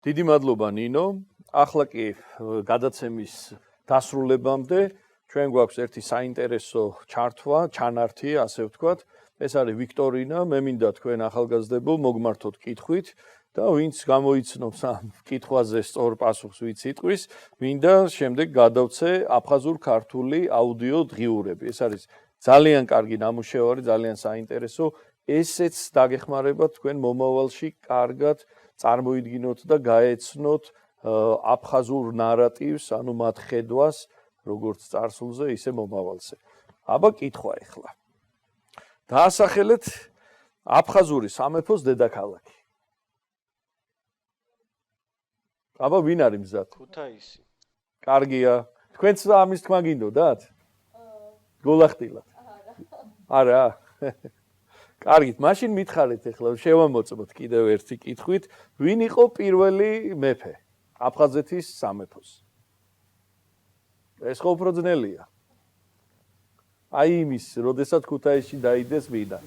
დიდი მადლობა ნინო. ახლა კი გადაცემის დასრულებამდე ჩვენ გვაქვს ერთი საინტერესო ჩანართი, ასე ვთქვათ. ეს არის ვიქტორინა, მე მინდა თქვენ ახალგაზრდებო მოგმართოთ კითხვით და ვინც გამოიცნობს ამ კითხვაზე სწორ პასუხს ვიც იტყვის, მინდა შემდეგ გადავცე აფხაზურ-ქართული აუდიო დღიურები. ეს არის ძალიან კარგი ნამუშევარი, ძალიან საინტერესო. ესეც დაგეხმარებათ თქვენ მომავალში კარგად წარმოიდგინოთ და გაეცნოთ აფხაზურ ნარატივს, ანუ მათ ხედვას, როგორც წარსულზე, ისე მომავალზე. აბა კითხვა ახლა. დაასახელეთ აფხაზური სამეფოს დედაქალაქი. აბა ვინ არის მზად? ქუთაისი. კარგია. თქვენც ამის თქმა გინდოდათ? გოლახტილად. არა. კარგით, მაშინ მითხარით ახლა შევამოწმოთ კიდევ ერთი კითხვით, ვინ იყო პირველი მეფე აფხაზეთის სამეფოს? ეს ხო უფრო ძნელია. აი იმის, როდესაც ქუთაისში დაიდეს ვინა.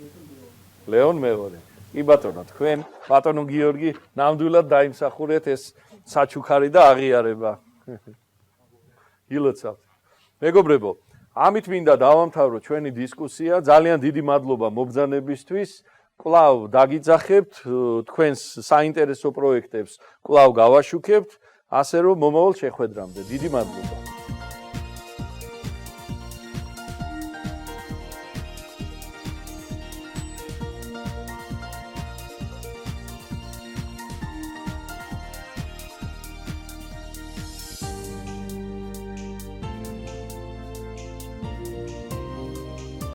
ლეონ მეორე. კი ბატონო, თქვენ, ბატონო გიორგი, ნამდვილად დაიმსახურეთ ეს საჩუქარი და აღიარება. ილოცავთ. მეგობრებო, ამით მინდა დავამთავრო ჩვენი დისკუსია. ძალიან დიდი მადლობა მობრძანებისთვის. კვლავ დაგიძახებთ თქვენს საინტერესო პროექტებს, კვლავ გავაშუქებთ, ასე რომ მომავალ შეხვედრამდე. დიდი მადლობა.